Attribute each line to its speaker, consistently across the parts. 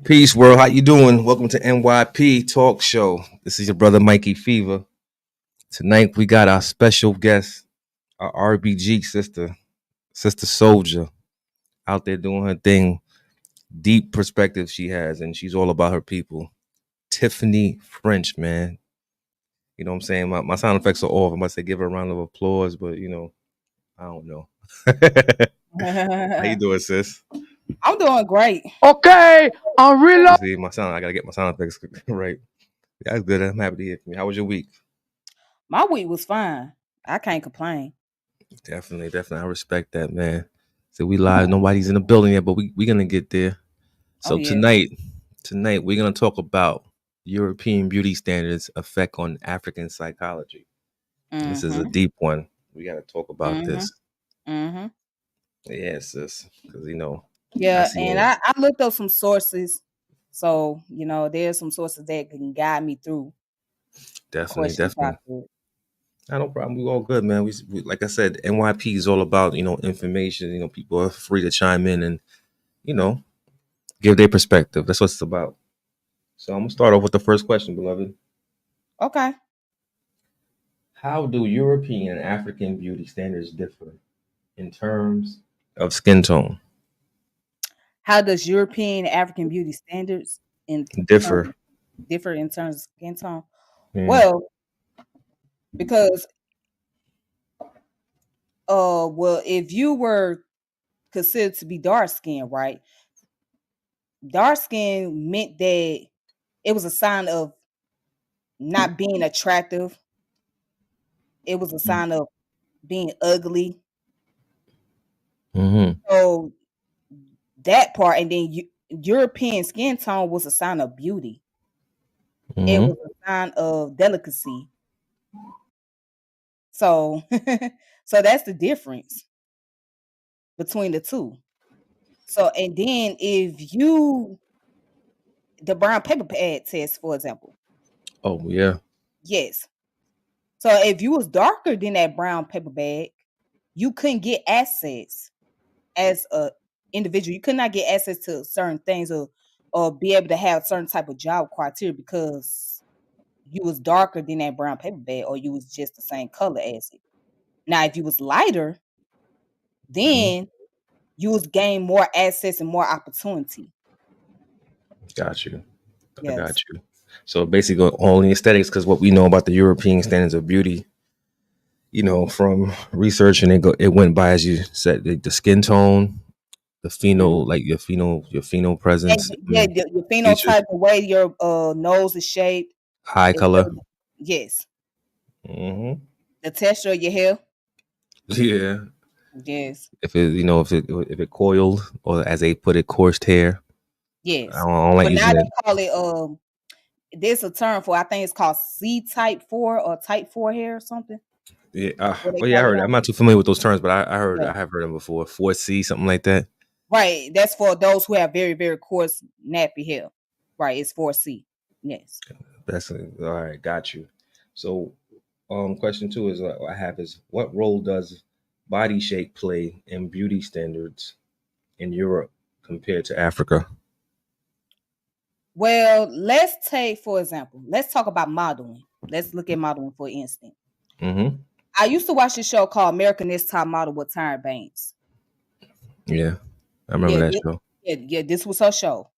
Speaker 1: Peace, world. How you doing? Welcome to NYP Talk Show. This is your brother Mikey Fever. Tonight we got our special guest, our RBG sister, Sister Soldier, out there doing her thing. Deep perspective she has, and she's all about her people. Tiffany French, man. You know what I'm saying? My sound effects are off. I must say give her a round of applause, but I don't know. How you
Speaker 2: I'm
Speaker 1: doing, sis?
Speaker 2: doing great.
Speaker 3: Okay, unreal.
Speaker 1: See, I gotta get my sound effects right. That's good. I'm happy to hear from you. How was your week?
Speaker 2: My week was fine. I can't complain.
Speaker 1: Definitely, definitely. I respect that, man. So we live. Nobody's in the building yet, but we gonna get there.
Speaker 2: Oh
Speaker 1: So
Speaker 2: yeah.
Speaker 1: tonight we're gonna talk about European beauty standards effect on African psychology. And this is a
Speaker 2: Mm-hmm.
Speaker 1: deep one. We gotta talk about
Speaker 2: Mm-hmm.
Speaker 1: this.
Speaker 2: Mm-hmm.
Speaker 1: Yes, sis. Because I
Speaker 2: Yeah,
Speaker 1: see
Speaker 2: and
Speaker 1: it.
Speaker 2: I looked up some sources. So, there's some sources that can guide me through the
Speaker 1: Definitely,
Speaker 2: questions
Speaker 1: definitely.
Speaker 2: I put.
Speaker 1: No problem. We all good, man. We like I said, NYP is all about information. People are free to chime in and you know give their perspective. That's what it's about. So I'm gonna start off with the first question, beloved.
Speaker 2: Okay.
Speaker 1: How do European and African beauty standards differ in terms of skin tone?
Speaker 2: How does European African beauty standards in
Speaker 1: Differ.
Speaker 2: term differ in terms of skin tone?
Speaker 1: Yeah.
Speaker 2: Well, because if you were considered to be dark skinned, right? Dark skin meant that it was a sign of not being attractive. It was a sign of being ugly.
Speaker 1: Mm-hmm.
Speaker 2: So that part, and then European skin tone was a sign of beauty. It
Speaker 1: Mm-hmm.
Speaker 2: was a sign of delicacy. So, so that's the difference between the two. So, and then if you the brown paper pad test, for example,
Speaker 1: Oh yeah.
Speaker 2: yes. So if you was darker than that brown paper bag, you couldn't get access as a individual. You could not get access to certain things or be able to have certain type of job criteria because you was darker than that brown paper bag or you was just the same color as it. Now, if you was lighter,
Speaker 1: Mhm.
Speaker 2: then you was gain more access and more opportunity.
Speaker 1: Got you. I got
Speaker 2: Yes.
Speaker 1: you. So basically, only aesthetics, because what we know about the European standards of beauty, from research, and it went by as you said, the skin tone, the
Speaker 2: Mhm.
Speaker 1: pheno, like your pheno presence,
Speaker 2: Yeah, your
Speaker 1: features,
Speaker 2: phenotype, the way your nose is shaped,
Speaker 1: high
Speaker 2: is
Speaker 1: color.
Speaker 2: very, yes.
Speaker 1: Hmm.
Speaker 2: The texture of your hair,
Speaker 1: Yeah.
Speaker 2: yes,
Speaker 1: If it coiled, or as they put it, coursed hair.
Speaker 2: yes.
Speaker 1: I don't like
Speaker 2: But now
Speaker 1: using it.
Speaker 2: they call it there's a term for, I think it's called C type 4 or type 4 hair or something.
Speaker 1: Yeah.
Speaker 2: What they
Speaker 1: Well, yeah, I
Speaker 2: call it
Speaker 1: heard it.
Speaker 2: now.
Speaker 1: I'm not too familiar with those terms, but
Speaker 2: Yeah.
Speaker 1: I have heard them before. 4C, something like that.
Speaker 2: Right. That's for those who have very, very coarse nappy hair. Right. It's 4C. Yes.
Speaker 1: That's all right. Got you. So, question two is I have is what role does body shape play in beauty standards in Europe compared to Africa?
Speaker 2: Well, let's take, for example, let's talk about modeling. Let's look at modeling for instance.
Speaker 1: Mm-hmm.
Speaker 2: I used to watch this show called American Next Top Model with Tyra Banks.
Speaker 1: Yeah, I remember
Speaker 2: Yeah,
Speaker 1: that show.
Speaker 2: this was her show.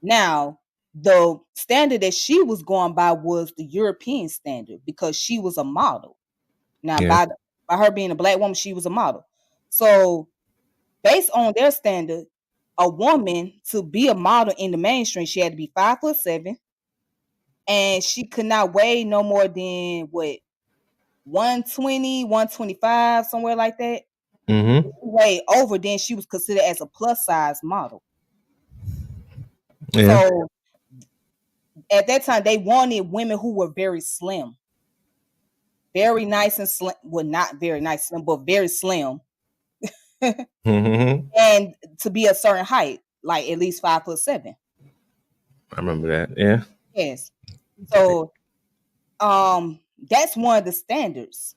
Speaker 2: Now, the standard that she was going by was the European standard because she was a model. Now,
Speaker 1: Yeah.
Speaker 2: by her being a black woman, she was a model. So, based on their standard, a woman to be a model in the mainstream, she had to be 5'7", and she could not weigh no more than what 120, 125, somewhere like that.
Speaker 1: Mm-hmm.
Speaker 2: If she weighed over, then she was considered as a plus size model.
Speaker 1: Yeah.
Speaker 2: So at that time, they wanted women who were very slim, very nice and slim. Well, not very nice slim, but very slim,
Speaker 1: Mm-hmm.
Speaker 2: and to be a certain height, like at least 5'7".
Speaker 1: I remember that. Yeah.
Speaker 2: Yes. So that's one of the standards,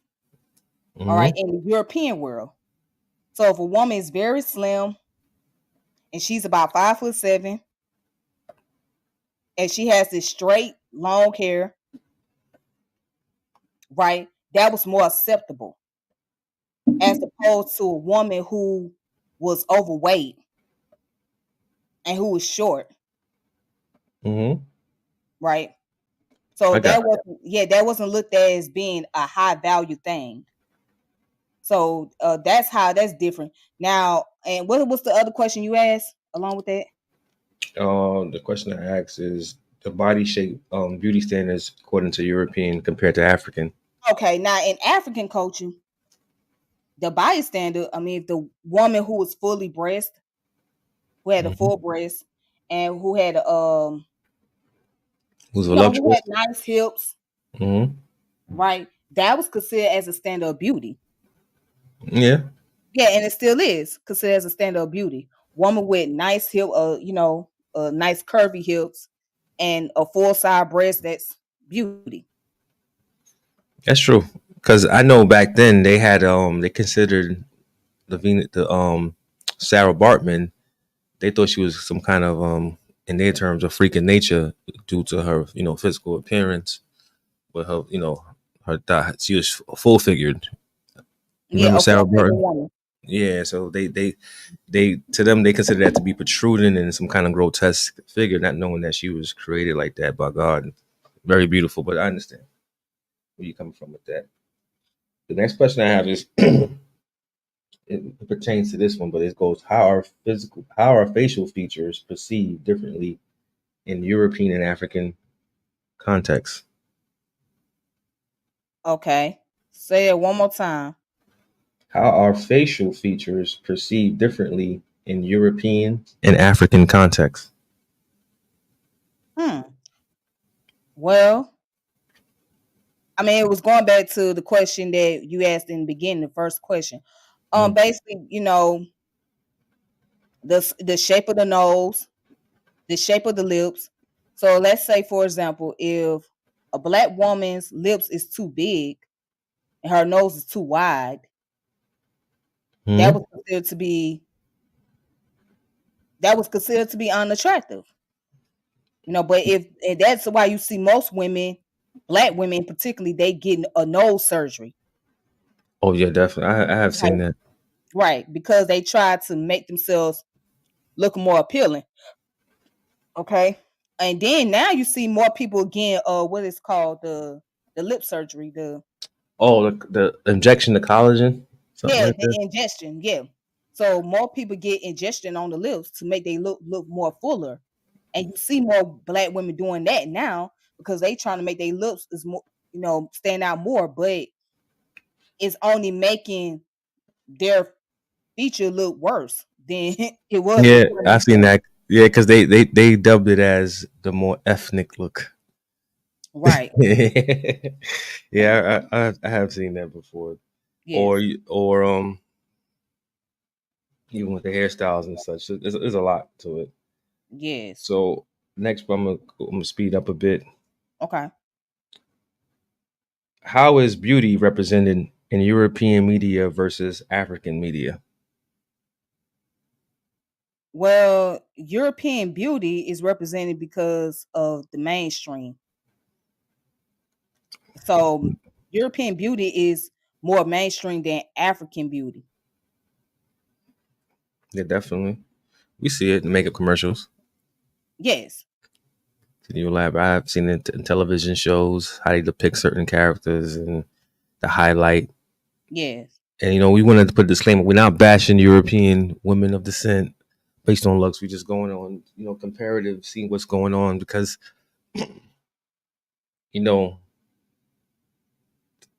Speaker 2: all right,
Speaker 1: Mm-hmm.
Speaker 2: in the European world. So if a woman is very slim and she's about 5'7", and she has this straight, long hair, right? That was more acceptable as opposed to a woman who was overweight and who was short,
Speaker 1: Mm-hmm.
Speaker 2: right? So
Speaker 1: I got.
Speaker 2: that wasn't looked at as being a high value thing. So that's different. Now, and what was the other question you asked along with that?
Speaker 1: The question I asked is the body shape, beauty standards according to European compared to African.
Speaker 2: Okay, now in African culture, the body standard, I mean, the woman who was fully breast, who had a
Speaker 1: Mm-hmm.
Speaker 2: full breast, and who had
Speaker 1: Who's
Speaker 2: who
Speaker 1: voluptuous?
Speaker 2: had nice hips,
Speaker 1: Mm-hmm.
Speaker 2: right? That was considered as a standard of beauty.
Speaker 1: Yeah,
Speaker 2: Yeah, and it still is considered as a standard of beauty. Woman with nice hip, nice curvy hips and a full side breast, that's beauty.
Speaker 1: that's true. Because I know back then they had they considered the Sarah Bartman. They thought she was some kind of in their terms a freak of nature due to her physical appearance with her her thigh. She was full figured.
Speaker 2: Yeah,
Speaker 1: Remember
Speaker 2: a
Speaker 1: Sarah
Speaker 2: full figure
Speaker 1: Barton?
Speaker 2: woman.
Speaker 1: Yeah, so they to them they consider that to be protruding and some kind of grotesque figure, not knowing that she was created like that by God. Very beautiful, but I understand where you're coming from with that. The next question I have is it pertains to this one, but it goes how are facial features perceived differently in European and African contexts?
Speaker 2: Okay. Say it one more time.
Speaker 1: How are facial features perceived differently in European and African contexts?
Speaker 2: Hmm. Well, I mean, it was going back to the question that you asked in the beginning, the first question.
Speaker 1: Mm.
Speaker 2: Basically, the shape of the nose, the shape of the lips. So let's say, for example, if a black woman's lips is too big and her nose is too wide, that was
Speaker 1: Mm.
Speaker 2: considered to be that was considered to be unattractive. But if and that's why you see most women, black women particularly, they getting a nose surgery.
Speaker 1: Oh yeah, definitely. I have
Speaker 2: Right.
Speaker 1: seen that.
Speaker 2: Right, because they try to make themselves look more appealing. Okay. And then now you see more people getting what is called the lip surgery,
Speaker 1: Oh, the injection of collagen, something
Speaker 2: yeah,
Speaker 1: like
Speaker 2: the
Speaker 1: that.
Speaker 2: ingestion, yeah. So more people get ingestion on the lips to make they look more fuller. And you see more black women doing that now because they trying to make their lips is more, stand out more, but it's only making their feature look worse than it was
Speaker 1: Yeah,
Speaker 2: before they
Speaker 1: I've seen
Speaker 2: inject.
Speaker 1: that. Yeah, because they dubbed it as the more ethnic look.
Speaker 2: Right.
Speaker 1: Yeah, I have seen that before. Or
Speaker 2: Yes.
Speaker 1: or even with the hairstyles and such, there's a lot to it.
Speaker 2: Yes.
Speaker 1: So next, I'm gonna speed up a bit.
Speaker 2: Okay.
Speaker 1: How is beauty represented in European media versus African media?
Speaker 2: Well, European beauty is represented because of the mainstream. So European beauty is more mainstream than African beauty.
Speaker 1: Yeah, definitely. We see it in makeup commercials.
Speaker 2: Yes.
Speaker 1: Can you elaborate? I've seen it in television shows how they depict certain characters and the highlight.
Speaker 2: Yes.
Speaker 1: And we wanted to put a disclaimer: we're not bashing European women of descent based on looks. We're just going on, comparative, seeing what's going on because you know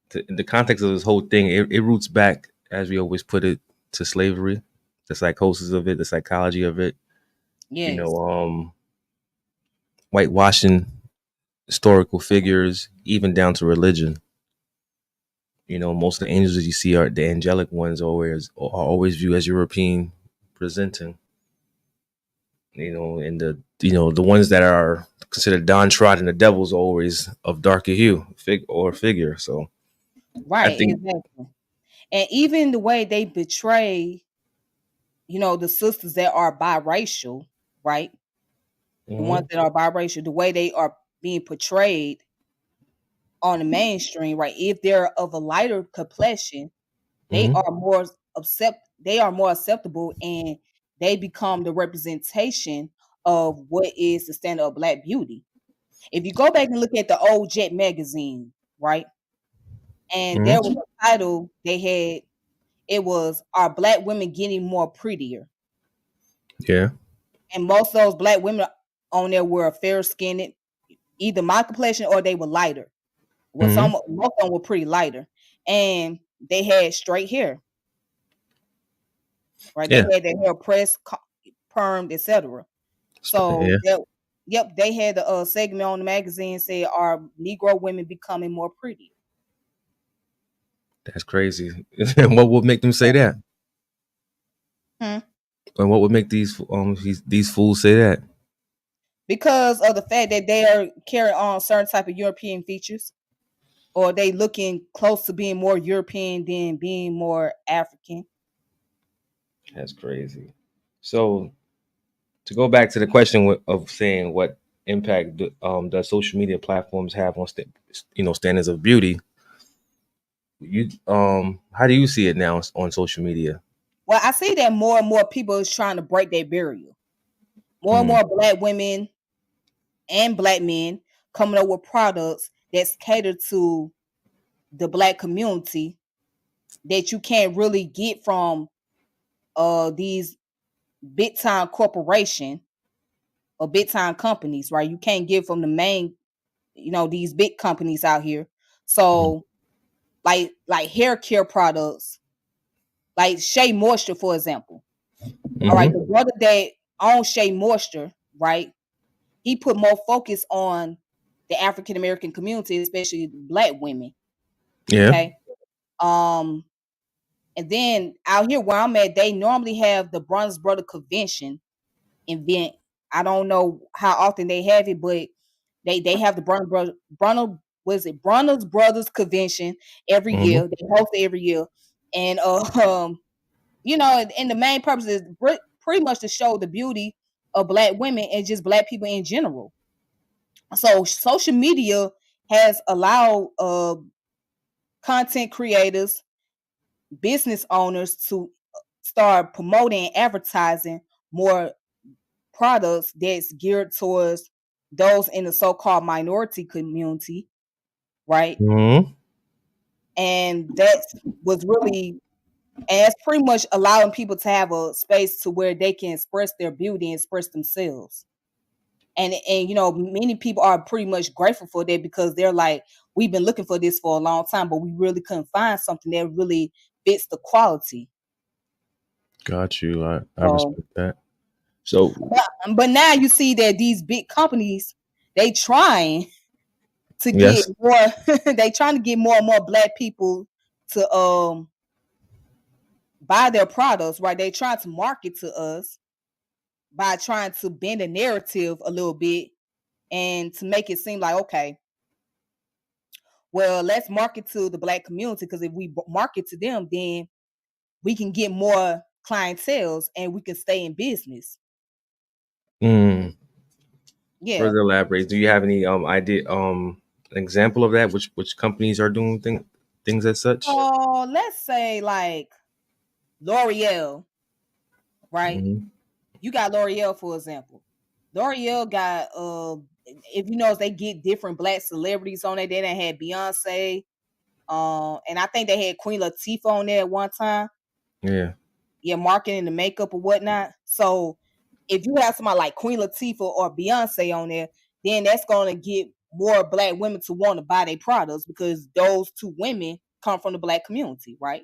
Speaker 1: the context of this whole thing. It roots back, as we always put it, to slavery, the psychosis of it, the psychology of it. You
Speaker 2: Yes.
Speaker 1: know, whitewashing historical figures, even down to religion. Most of the angels that you see are the angelic ones. Are always viewed as European presenting. And the ones that are considered downtrodden, the devils are always of darker hue, figure. So I
Speaker 2: Right,
Speaker 1: think,
Speaker 2: exactly. And even the way they betray, the sisters that are biracial, right? the ones that are biracial, the way they are being portrayed on the mainstream, right? If they're of a lighter complexion, they
Speaker 1: Mm-hmm.
Speaker 2: are more acceptable, and they become the representation of what is the standard of Black beauty. If you go back and look at the old Jet magazine, right? And there was
Speaker 1: Mm-hmm.
Speaker 2: a title they had, it was Are Black Women Getting More Prettier?
Speaker 1: Yeah.
Speaker 2: And most of those Black women on there were fair skinned, either my complexion or they were lighter. Well,
Speaker 1: Mm-hmm.
Speaker 2: most of them were pretty lighter. And they had straight hair, right? They
Speaker 1: Yeah.
Speaker 2: had their hair pressed, permed, etc. So
Speaker 1: Yeah.
Speaker 2: yep, they had the segment on the magazine said, "Are Negro women becoming more pretty?"
Speaker 1: That's crazy. And what would make them say that?
Speaker 2: Hmm.
Speaker 1: And what would make these fools say that?
Speaker 2: Because of the fact that they are carrying on certain type of European features, or they looking close to being more European than being more African.
Speaker 1: That's crazy. So to go back to the question of saying what impact does social media platforms have on standards of beauty, you how do you see it now on social media?
Speaker 2: Well, I see that more and more people is trying to break that barrier. More and
Speaker 1: Mm.
Speaker 2: more Black women and Black men coming up with products that's catered to the Black community that you can't really get from these big time corporation or big time companies, right? You can't get from the main, these big companies out here.
Speaker 1: Mm.
Speaker 2: So like hair care products, like Shea Moisture, for example. All right,
Speaker 1: Hmm.
Speaker 2: the brother that owns Shea Moisture, right? He put more focus on the African American community, especially Black women.
Speaker 1: Yeah.
Speaker 2: Okay. Um, and then out here where I'm at, they normally have the Bronze Brother Convention event. I don't know how often they have it, but they have the Bronze Brothers Convention every
Speaker 1: Hmm.
Speaker 2: year. They host it every year. And and the main purpose is pretty much to show the beauty of Black women and just Black people in general. So social media has allowed content creators, business owners to start promoting and advertising more products that's geared towards those in the so-called minority community, right?
Speaker 1: Hmm.
Speaker 2: And that was really, and it's pretty much allowing people to have a space to where they can express their beauty and express themselves. And many people are pretty much grateful for that, because they're like, we've been looking for this for a long time, but we really couldn't find something that really fits the quality.
Speaker 1: Got you. I
Speaker 2: So
Speaker 1: respect that. So
Speaker 2: but now you see that these big companies, they trying to get
Speaker 1: yes.
Speaker 2: more they trying to get more and more Black people to buy their products, right? They trying to market to us by trying to bend the narrative a little bit and to make it seem like, okay, well, let's market to the Black community, because if we market to them, then we can get more clientels and we can stay in business.
Speaker 1: Mm.
Speaker 2: Yeah.
Speaker 1: Further elaborate. Do you have any idea example of that? Which companies are doing things as such?
Speaker 2: So let's say like L'Oreal, right?
Speaker 1: Hmm.
Speaker 2: You got L'Oreal, for example. L'Oreal got if you know, they get different Black celebrities on it. They done had Beyonce, and I think they had Queen Latifah on there at one time.
Speaker 1: Yeah.
Speaker 2: Yeah, marketing the makeup or whatnot. So if you have somebody like Queen Latifah or Beyonce on there, then that's gonna get more Black women to want to buy their products, because those two women come from the Black community, right?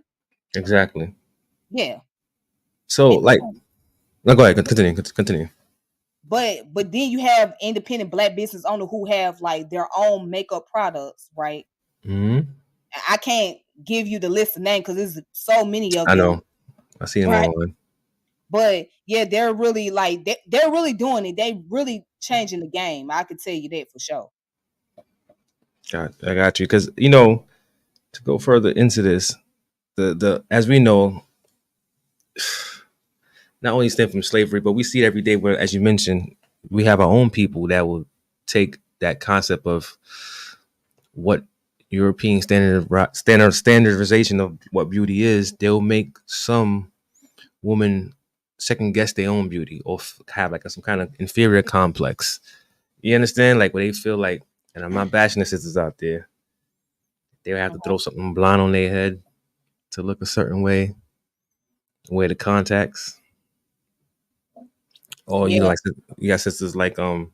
Speaker 1: Exactly.
Speaker 2: Yeah.
Speaker 1: So
Speaker 2: And
Speaker 1: like, no, go ahead. Continue. Continue.
Speaker 2: but then you have independent Black business owners who have like their own makeup products, right?
Speaker 1: Hmm.
Speaker 2: I can't give you the list of names because there's so many of
Speaker 1: I
Speaker 2: them,
Speaker 1: know. I see them
Speaker 2: right?
Speaker 1: online.
Speaker 2: But yeah, they're really like they're really doing it. They really changing the game. I can tell you that for sure.
Speaker 1: I got you. Because to go further into this, the as we know, not only stem from slavery, but we see it every day. Where, as you mentioned, we have our own people that will take that concept of what European standardization of what beauty is. They'll make some woman second guess their own beauty or have like some kind of inferior complex. You understand? Like where they feel like, and I'm not bashing the sisters out there, they have to throw something blonde on their head to look a certain way, wear the contacts. Or you know,
Speaker 2: Yeah.
Speaker 1: like you got sisters like all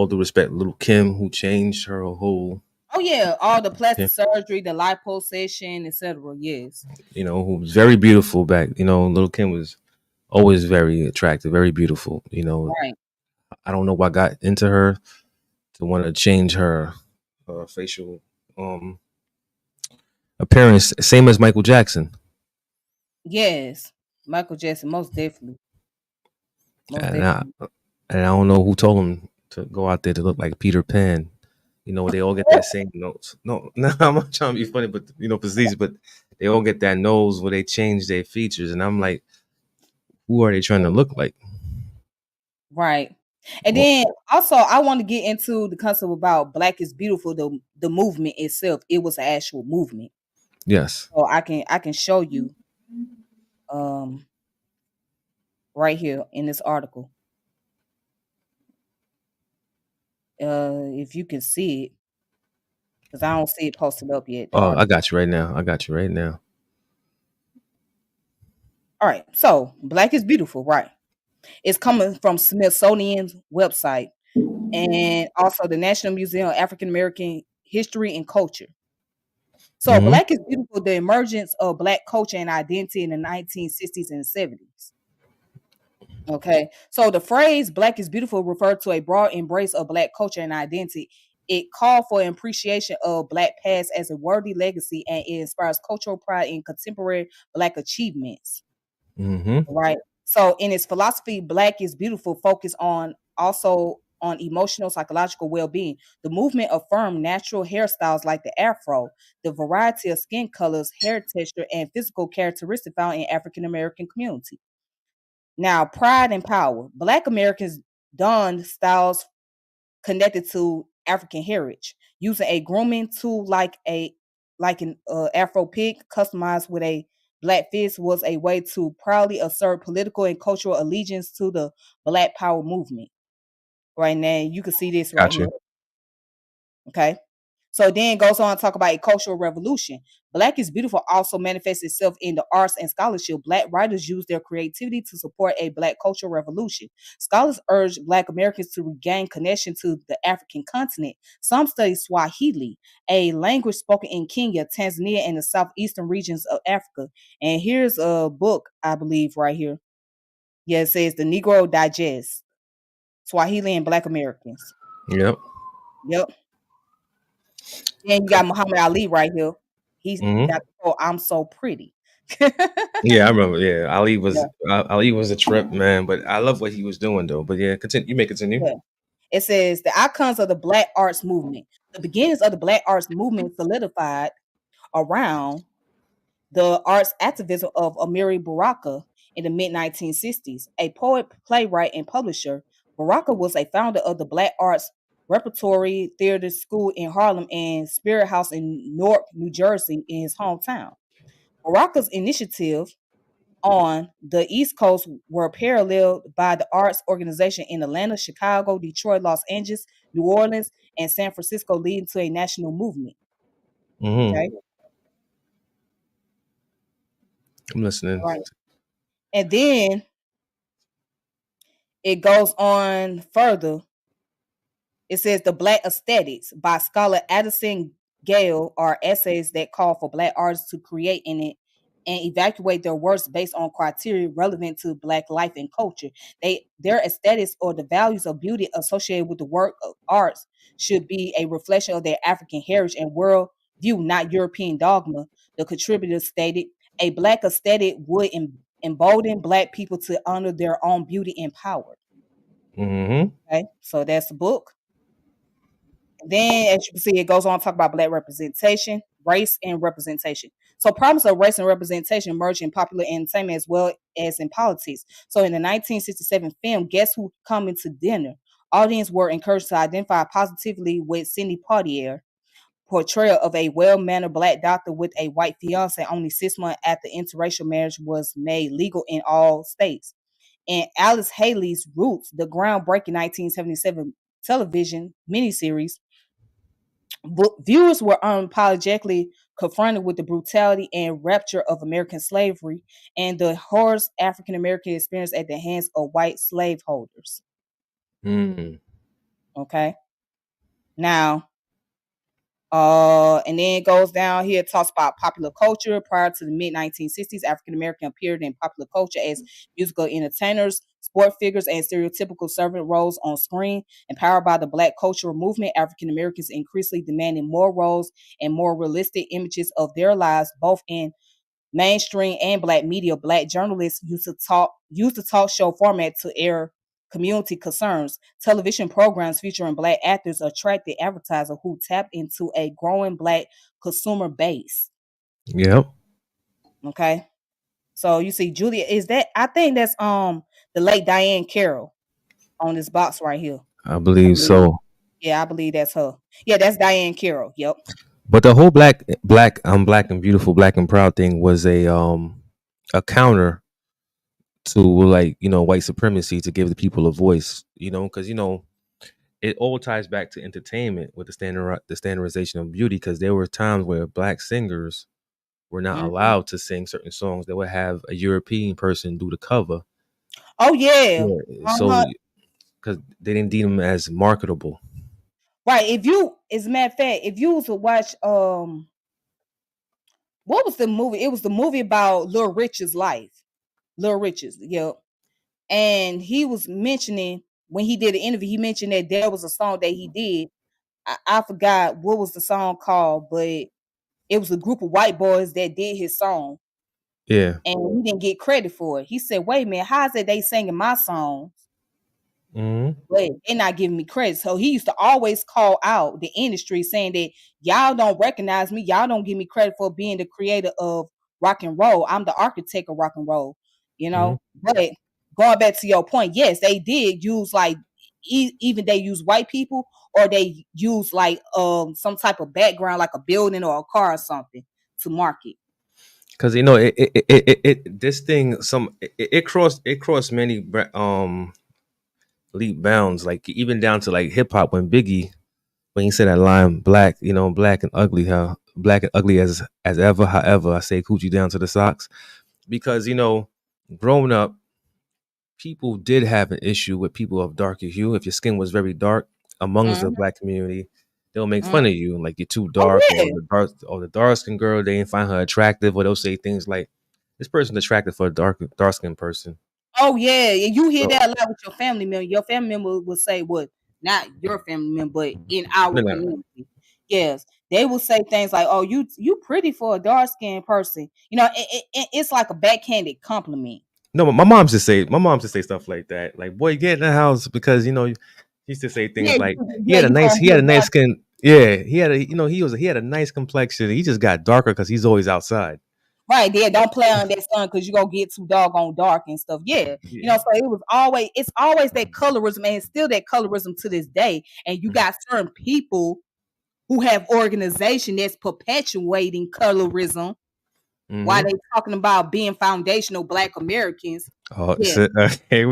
Speaker 1: due respect, little Kim who changed her whole,
Speaker 2: Oh yeah, all the plastic surgery, the liposuction, etc. Yes.
Speaker 1: who was very beautiful back. Little Kim was always very attractive, very beautiful.
Speaker 2: Right.
Speaker 1: I don't know what got into her to want to change her facial appearance, same as Michael Jackson.
Speaker 2: Yes. Michael Jackson, most definitely. Most
Speaker 1: And I,
Speaker 2: definitely.
Speaker 1: and I don't know who told him to go out there to look like Peter Pan. They all get that same nose. No, no, I'm not trying to be funny, but facetious, but they all get that nose where they change their features, and I'm like, who are they trying to look like?
Speaker 2: Right. And
Speaker 1: Well,
Speaker 2: then also I want to get into the concept about Black is Beautiful, the movement itself. It was an actual movement.
Speaker 1: yes.
Speaker 2: So I can show you um right here in this article. If you can see it, because I don't see it posted up yet, the
Speaker 1: Oh, I
Speaker 2: article.
Speaker 1: got you right now. I got you right now.
Speaker 2: All right. So Black is Beautiful, right? It's coming from Smithsonian's website and also the National Museum of African American History and Culture. So
Speaker 1: Mm-hmm.
Speaker 2: Black is Beautiful, the emergence of Black culture and identity in the 1960s and 70s. Okay. So the phrase Black is Beautiful referred to a broad embrace of Black culture and identity. It called for an appreciation of Black past as a worthy legacy, and it inspires cultural pride in contemporary Black achievements.
Speaker 1: Mm-hmm.
Speaker 2: Right. So in its philosophy, Black is Beautiful focus on also on emotional psychological well-being. The movement affirmed natural hairstyles like the afro, the variety of skin colors, hair texture, and physical characteristics found in African American community. Now, pride and power. Black Americans donned styles connected to African heritage, using a grooming tool like an Afro pig customized with a black fist was a way to proudly assert political and cultural allegiance to the Black Power movement. Right now, you can see this right
Speaker 1: Got
Speaker 2: here.
Speaker 1: you.
Speaker 2: Okay. So then it goes on to talk about a cultural revolution. Black is Beautiful also manifests itself in the arts and scholarship. Black writers use their creativity to support a Black cultural revolution. Scholars urge Black Americans to regain connection to the African continent. Some study Swahili, a language spoken in Kenya, Tanzania, and the southeastern regions of Africa. And here's a book, I believe, right here. Yeah, it says The Negro Digest, Swahili and Black Americans.
Speaker 1: Yep.
Speaker 2: Yep. Then you got Muhammad Ali right here. He's
Speaker 1: Mm-hmm.
Speaker 2: got the quote, "I'm so pretty."
Speaker 1: Yeah, I remember. Yeah,
Speaker 2: Yeah,
Speaker 1: Ali was a trip, man. But I love what he was doing, though. But yeah, continue. You may continue.
Speaker 2: yeah. It says the icons of the Black arts movement. The beginnings of the Black arts movement solidified around the arts activism of Amiri Baraka in the mid 1960s. A poet, playwright, and publisher, Baraka was a founder of the Black Arts Repertory Theater School in Harlem and Spirit House in Newark, New Jersey, in his hometown. Baraka's initiative on the East Coast were paralleled by the arts organization in Atlanta, Chicago, Detroit, Los Angeles, New Orleans, and San Francisco, leading to a national movement.
Speaker 1: Mm-hmm.
Speaker 2: Okay.
Speaker 1: I'm listening.
Speaker 2: Right. And then it goes on further. It says the Black Aesthetics by scholar Addison Gale are essays that call for Black artists to create in it and evaluate their works based on criteria relevant to Black life and culture. Their aesthetics or the values of beauty associated with the work of arts should be a reflection of their African heritage and world view, not European dogma. The contributor stated, a Black aesthetic would embolden Black people to honor their own beauty and power.
Speaker 1: Mm-hmm.
Speaker 2: Okay, so that's the book. Then, as you can see, it goes on to talk about Black representation, race, and representation. So problems of race and representation emerged in popular entertainment as well as in politics. So in the 1967 film Guess Who Coming to Dinner, audience were encouraged to identify positively with Sidney Poitier portrayal of a well-mannered black doctor with a white fiance only 6 months after interracial marriage was made legal in all states. And Alice Haley's Roots, the groundbreaking 1977 television miniseries, viewers were unapologetically confronted with the brutality and rapture of American slavery and the horrors African American experienced at the hands of white slaveholders.
Speaker 1: Mm.
Speaker 2: Okay. Now, and then it goes down here, it talks about popular culture. Prior to the mid 1960s, African American appeared in popular culture as musical entertainers, sport figures, and stereotypical servant roles on screen. Empowered by the Black cultural movement, African Americans increasingly demanding more roles and more realistic images of their lives, both in mainstream and Black media. Black journalists used the talk show format to air community concerns. Television programs featuring Black actors attracted advertisers who tapped into a growing Black consumer base.
Speaker 1: Yep.
Speaker 2: Okay. So you see Julia, is that, I think that's the late Diane Carroll on this box right here.
Speaker 1: I
Speaker 2: I
Speaker 1: believe
Speaker 2: believe.
Speaker 1: so.
Speaker 2: Yeah, I believe that's her. Yeah, that's Diane Carroll. Yep.
Speaker 1: But the whole black and beautiful, black and proud thing was a counter to, like, white supremacy, to give the people a voice, because it all ties back to entertainment with the standardization of beauty, because there were times where black singers were not
Speaker 2: Mhm.
Speaker 1: allowed to sing certain songs. They would have a European person do the cover.
Speaker 2: Oh yeah.
Speaker 1: Yeah.
Speaker 2: Uh-huh.
Speaker 1: So because they didn't deem them as marketable.
Speaker 2: Right. If you, as a matter of fact, if you was to watch what was the movie? It was the movie about Lil Rich's life. Lil Rich's, yep. And he was mentioning when he did the interview, he mentioned that there was a song that he did. I forgot what was the song called, but it was a group of white boys that did his song,
Speaker 1: Yeah.
Speaker 2: and he didn't get credit for it. He said, "Wait a minute, how is it they singing my song?
Speaker 1: Hmm.
Speaker 2: But they're not giving me credit." So he used to always call out the industry saying that y'all don't recognize me, y'all don't give me credit for being the creator of rock and roll. I'm the architect of rock and roll, you
Speaker 1: Hmm.
Speaker 2: know. But going back to your point, yes, they did use like even they use white people, or they use like some type of background like a building or a car or something to market.
Speaker 1: Because this thing, it crossed many leap bounds, like even down to like hip hop, when Biggie, when he said that line, black, black and ugly, how black and ugly as ever, however I say coochie down to the socks. Because growing up, people did have an issue with people of darker hue. If your skin was very dark amongst the
Speaker 2: Mhm,
Speaker 1: black community, they'll make
Speaker 2: mhm.
Speaker 1: fun of you, like you're too
Speaker 2: Oh
Speaker 1: dark,
Speaker 2: yeah.
Speaker 1: or the dark skinned girl, they didn't find her attractive, or they'll say things like, this person attractive for a dark skinned person.
Speaker 2: Oh yeah, and you hear
Speaker 1: So
Speaker 2: that a lot with your family member. Your family member will say, "What? Not your family member, but in our
Speaker 1: no, no,
Speaker 2: community." Yes, they will say things like, "Oh, you pretty for a dark skinned person." You know, it's like a backhanded compliment.
Speaker 1: no, but my mom used to say stuff like that, like, boy, get in the house, because he used to say
Speaker 2: Yeah,
Speaker 1: things like,
Speaker 2: yeah, you gonna
Speaker 1: he
Speaker 2: be
Speaker 1: had
Speaker 2: a
Speaker 1: a nice
Speaker 2: dark.
Speaker 1: skin. Yeah, he had a nice complexion. He just got darker because he's always outside.
Speaker 2: Right there, don't play on that sun because you're gonna get too doggone dark and stuff. Yeah,
Speaker 1: Yeah.
Speaker 2: so it's always that colorism, and it's still that colorism to this day. And you got certain people who have organization that's perpetuating colorism while
Speaker 1: Hmm.
Speaker 2: they talking about being foundational Black Americans.
Speaker 1: Oh,
Speaker 2: Yeah,
Speaker 1: so, hey,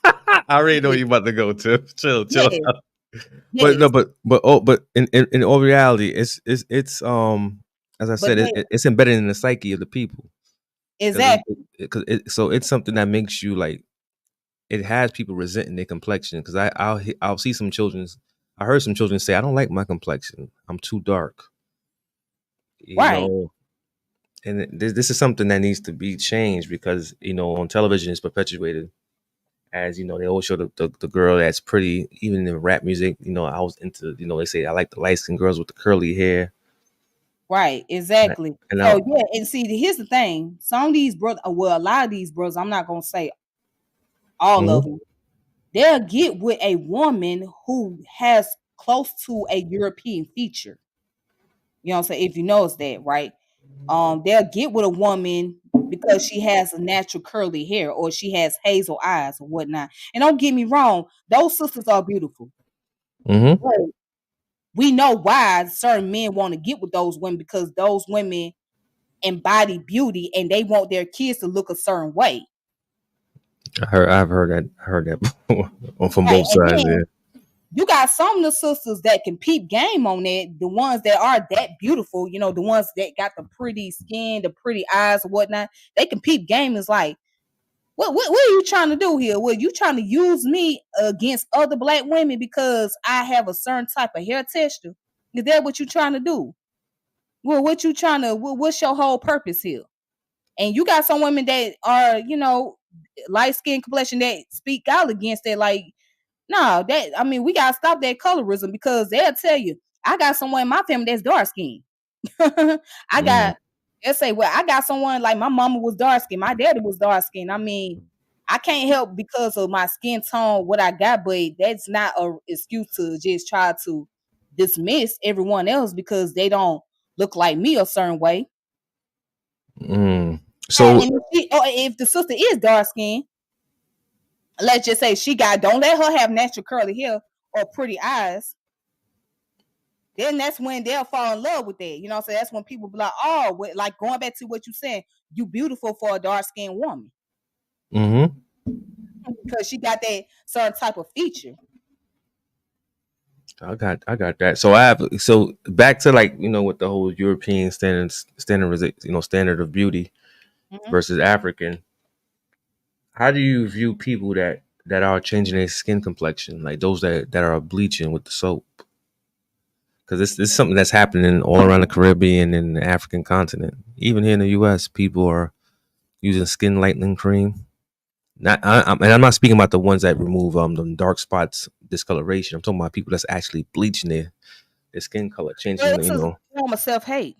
Speaker 1: I already know
Speaker 2: yeah,
Speaker 1: you about to go to. Chill.
Speaker 2: yes,
Speaker 1: But no,
Speaker 2: yes.
Speaker 1: but in all reality, it's as I
Speaker 2: But
Speaker 1: said,
Speaker 2: they
Speaker 1: it's embedded in the psyche of the people, because
Speaker 2: exactly
Speaker 1: so it's something that makes you, like, it has people resenting their complexion. Because I'll see some children's. I heard some children say, I don't like my complexion, I'm too dark. You
Speaker 2: right,
Speaker 1: know, and this is something that needs to be changed, because on television it's perpetuated as, they always show the girl that's pretty. Even in rap music, I was into, they say I like the light skinned girls with the curly hair.
Speaker 2: right,
Speaker 1: and, I,
Speaker 2: exactly.
Speaker 1: and I,
Speaker 2: So yeah, and see, here's the thing: some of these brothers, well, a lot of these brothers, I'm not gonna say all of
Speaker 1: Mhm.
Speaker 2: them, they'll get with a woman who has close to a European feature. You know what I'm saying? If you notice that, right? They'll get with a woman because she has a natural curly hair or she has hazel eyes or whatnot. And don't get me wrong, those sisters are beautiful.
Speaker 1: Mm-hmm.
Speaker 2: But we know why certain men want to get with those women, because those women embody beauty and they want their kids to look a certain way.
Speaker 1: I've heard that before from
Speaker 2: Right.
Speaker 1: both
Speaker 2: And
Speaker 1: sides.
Speaker 2: then you got some of the sisters that can peep game on it, the ones that are that beautiful, the ones that got the pretty skin, the pretty eyes, or whatnot. They can peep game. Is like, what are you trying to do here? Well, you trying to use me against other black women because I have a certain type of hair texture? Is that what you trying to do? Well, what's your whole purpose here? And you got some women that are, light skin complexion that speak out against it. Like, no, we gotta stop that colorism, because they'll tell you, I got someone in my family that's dark skinned. I
Speaker 1: Mm,
Speaker 2: got They'll say, well, I got someone like my mama was dark skinned, my daddy was dark skinned. I can't help because of my skin tone what I got, but that's not a excuse to just try to dismiss everyone else because they don't look like me a certain way.
Speaker 1: mm. So,
Speaker 2: And if the sister is dark skinned, let's just say don't let her have natural curly hair or pretty eyes. Then that's when they'll fall in love with that. So that's when people be like, oh, like going back to what you said, you beautiful for a dark skinned woman
Speaker 1: mm-hmm.
Speaker 2: because she got that certain type of feature.
Speaker 1: I got that. So back to, like, with the whole European standard of beauty
Speaker 2: Mm-hmm.
Speaker 1: versus African. How do you view people that are changing their skin complexion, like those that are bleaching with the soap? Because this is something that's happening all around the Caribbean and the African continent. Even here in the U.S., people are using skin lightening cream. And I'm not speaking about the ones that remove the dark spots, discoloration. I'm talking about people that's actually bleaching their skin color,
Speaker 2: Well,
Speaker 1: changing.
Speaker 2: it's a form of self hate,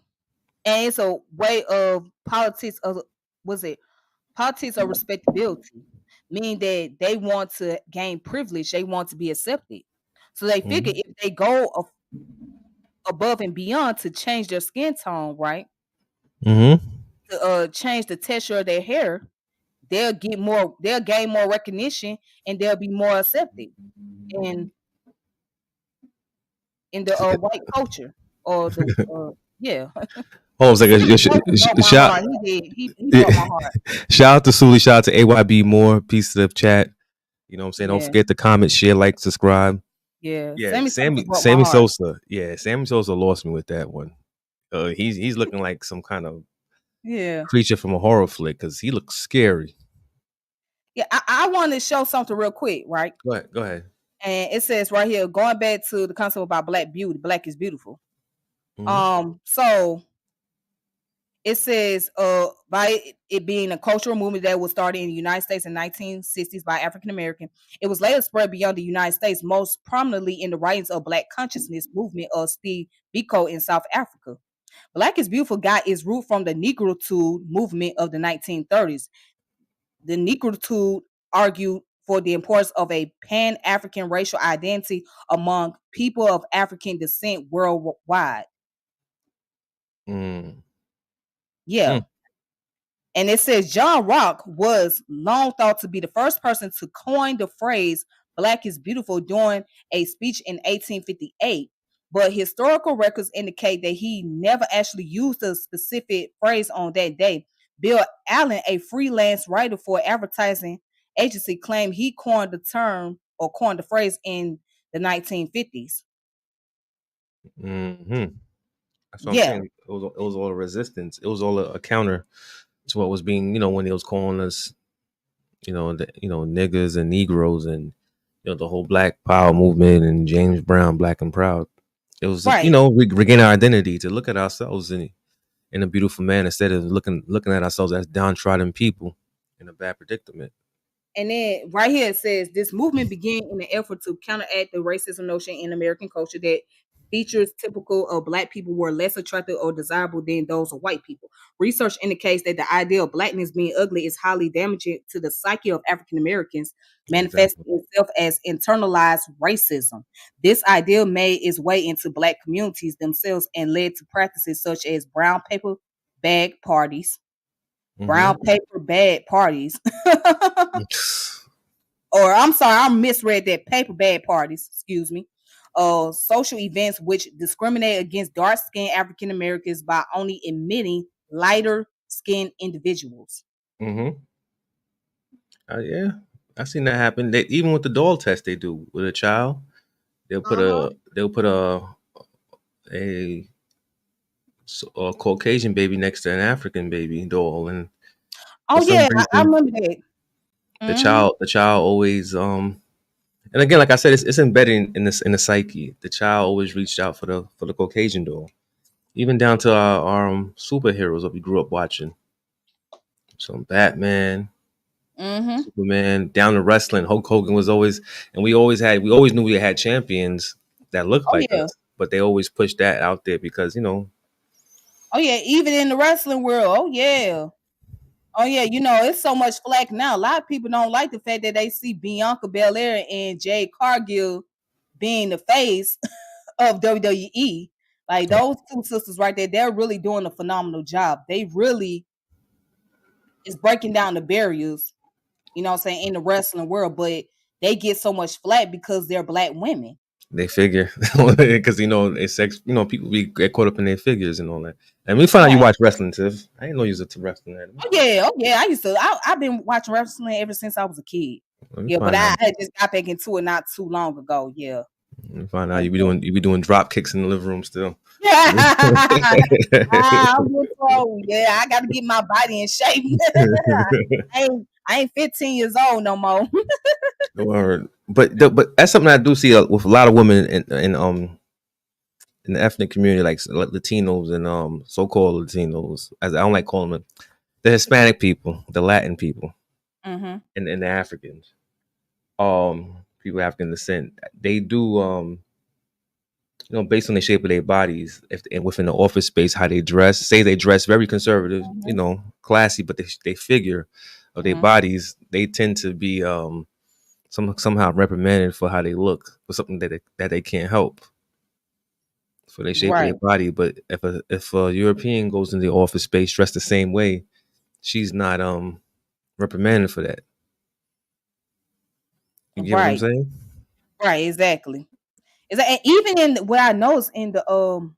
Speaker 2: and it's a way of politics of was it politics of respectability, meaning that they want to gain privilege, they want to be accepted. So they figure
Speaker 1: Mm-hmm.
Speaker 2: if they go above and beyond to change their skin tone, right?
Speaker 1: Mm-hmm.
Speaker 2: To change the texture of their hair, they'll gain more recognition and they'll be more accepted in the white culture or the yeah.
Speaker 1: Oh, it's like
Speaker 2: Sully broke
Speaker 1: a
Speaker 2: my
Speaker 1: shout.
Speaker 2: heart. He did. He broke my
Speaker 1: Yeah.
Speaker 2: heart.
Speaker 1: Shout out to Sully. Shout out to AYB Moore. Peace to the chat. You know what I'm saying? Don't
Speaker 2: Yeah,
Speaker 1: forget to comment, share, like, subscribe.
Speaker 2: yeah.
Speaker 1: Yeah,
Speaker 2: Sammy Sosa broke my
Speaker 1: Sammy
Speaker 2: heart.
Speaker 1: Sosa. Yeah, Sammy Sosa lost me with that one. He's looking like some kind of
Speaker 2: Yeah,
Speaker 1: creature from a horror flick because he looks scary.
Speaker 2: yeah. I want to show something real quick, right?
Speaker 1: Go ahead. Go ahead.
Speaker 2: And it says right here, going back to the concept about black beauty, black is beautiful.
Speaker 1: Mm-hmm.
Speaker 2: So it says, by it being a cultural movement that was started in the United States in 1960s by African American, it was later spread beyond the United States, most prominently in the writings of Black consciousness movement of Steve Biko in South Africa. Black is Beautiful got its root from the Negritude movement of the 1930s. The Negritude argued for the importance of a pan-African racial identity among people of African descent worldwide.
Speaker 1: Mm.
Speaker 2: Yeah.
Speaker 1: Mm.
Speaker 2: And it says John Rock was long thought to be the first person to coin the phrase Black is beautiful during a speech in 1858. But historical records indicate that he never actually used a specific phrase on that day. Bill Allen, a freelance writer for advertising agency, claimed he coined the term or coined the phrase in the 1950s.
Speaker 1: Hmm. That's what I'm
Speaker 2: Yeah,
Speaker 1: saying. It was all a resistance. It was all a counter to what was being, when they was calling us, niggas and Negroes, and the whole Black Power movement and James Brown, Black and Proud. It was just,
Speaker 2: right.
Speaker 1: regain our identity, to look at ourselves in a beautiful man, instead of looking at ourselves as downtrodden people in a bad predicament.
Speaker 2: And then right here it says this movement began in an effort to counteract the racism notion in American culture that features typical of black people were less attractive or desirable than those of white people. Research indicates that the idea of blackness being ugly is highly damaging to the psyche of African Americans,
Speaker 1: Exactly.
Speaker 2: manifesting itself as internalized racism. This idea made its way into black communities themselves and led to practices such as brown paper bag parties, brown
Speaker 1: Mm-hmm.
Speaker 2: paper bag parties. Or I'm sorry, I misread that. Paper bag parties, excuse me. Social events which discriminate against dark-skinned African Americans by only admitting lighter skinned individuals.
Speaker 1: Mm-hmm. Yeah, I've seen that happen. They, even with the doll test they do with a child,
Speaker 2: Uh-huh.
Speaker 1: they'll put a, a Caucasian baby next to an African baby doll, and for
Speaker 2: Oh
Speaker 1: some
Speaker 2: yeah, I
Speaker 1: reason
Speaker 2: remember that.
Speaker 1: the
Speaker 2: Mm-hmm.
Speaker 1: child always and again, like I said, it's embedded in this in the psyche. The child always reached out for the Caucasian doll, even down to our superheroes that we grew up watching. So Batman,
Speaker 2: Mm-hmm.
Speaker 1: Superman, down to wrestling. Hulk Hogan was always, and we always knew we had champions that looked
Speaker 2: Oh
Speaker 1: like
Speaker 2: yeah.
Speaker 1: us, but they always pushed that out there because
Speaker 2: Oh yeah. Even in the wrestling world. Oh yeah. Oh yeah. It's so much flack now. A lot of people don't like the fact that they see Bianca Belair and Jade Cargill being the face of WWE. Like those two sisters right there, they're really doing a phenomenal job. They really is breaking down the barriers, what I'm saying, in the wrestling world, but they get so much flack because they're black women.
Speaker 1: they figure because it's sex. People get caught up in their figures and all that. And we find out you
Speaker 2: Right.
Speaker 1: watch wrestling, Tiff. I didn't know you was a wrestling animal.
Speaker 2: Oh yeah, oh yeah. I've been watching wrestling ever since I was a kid.
Speaker 1: Let me
Speaker 2: Yeah, but
Speaker 1: find out.
Speaker 2: I had just got back into it not too long ago. Yeah.
Speaker 1: Let me find out
Speaker 2: Oh,
Speaker 1: you be doing drop kicks in the living room still.
Speaker 2: yeah. I'm just told, yeah, I gotta get my body in shape. I ain't 15 years old no more.
Speaker 1: Word. But that's something I do see with a lot of women in the ethnic community, like Latinos and so-called Latinos, as I don't like calling them, the Hispanic people, the Latin people,
Speaker 2: Mm-hmm.
Speaker 1: and the Africans, people of African descent. They do based on the shape of their bodies, if and within the office space, how they dress. Say they dress very conservative,
Speaker 2: Mm-hmm.
Speaker 1: classy, but they figure of their
Speaker 2: Mm-hmm.
Speaker 1: bodies, they tend to be somehow reprimanded for how they look, for something that they can't help, for the shape of
Speaker 2: Right,
Speaker 1: their body. But if a European goes in the office space dressed the same way, she's not reprimanded for that. You get what I'm
Speaker 2: right,
Speaker 1: saying?
Speaker 2: right, exactly. And even in what I noticed in the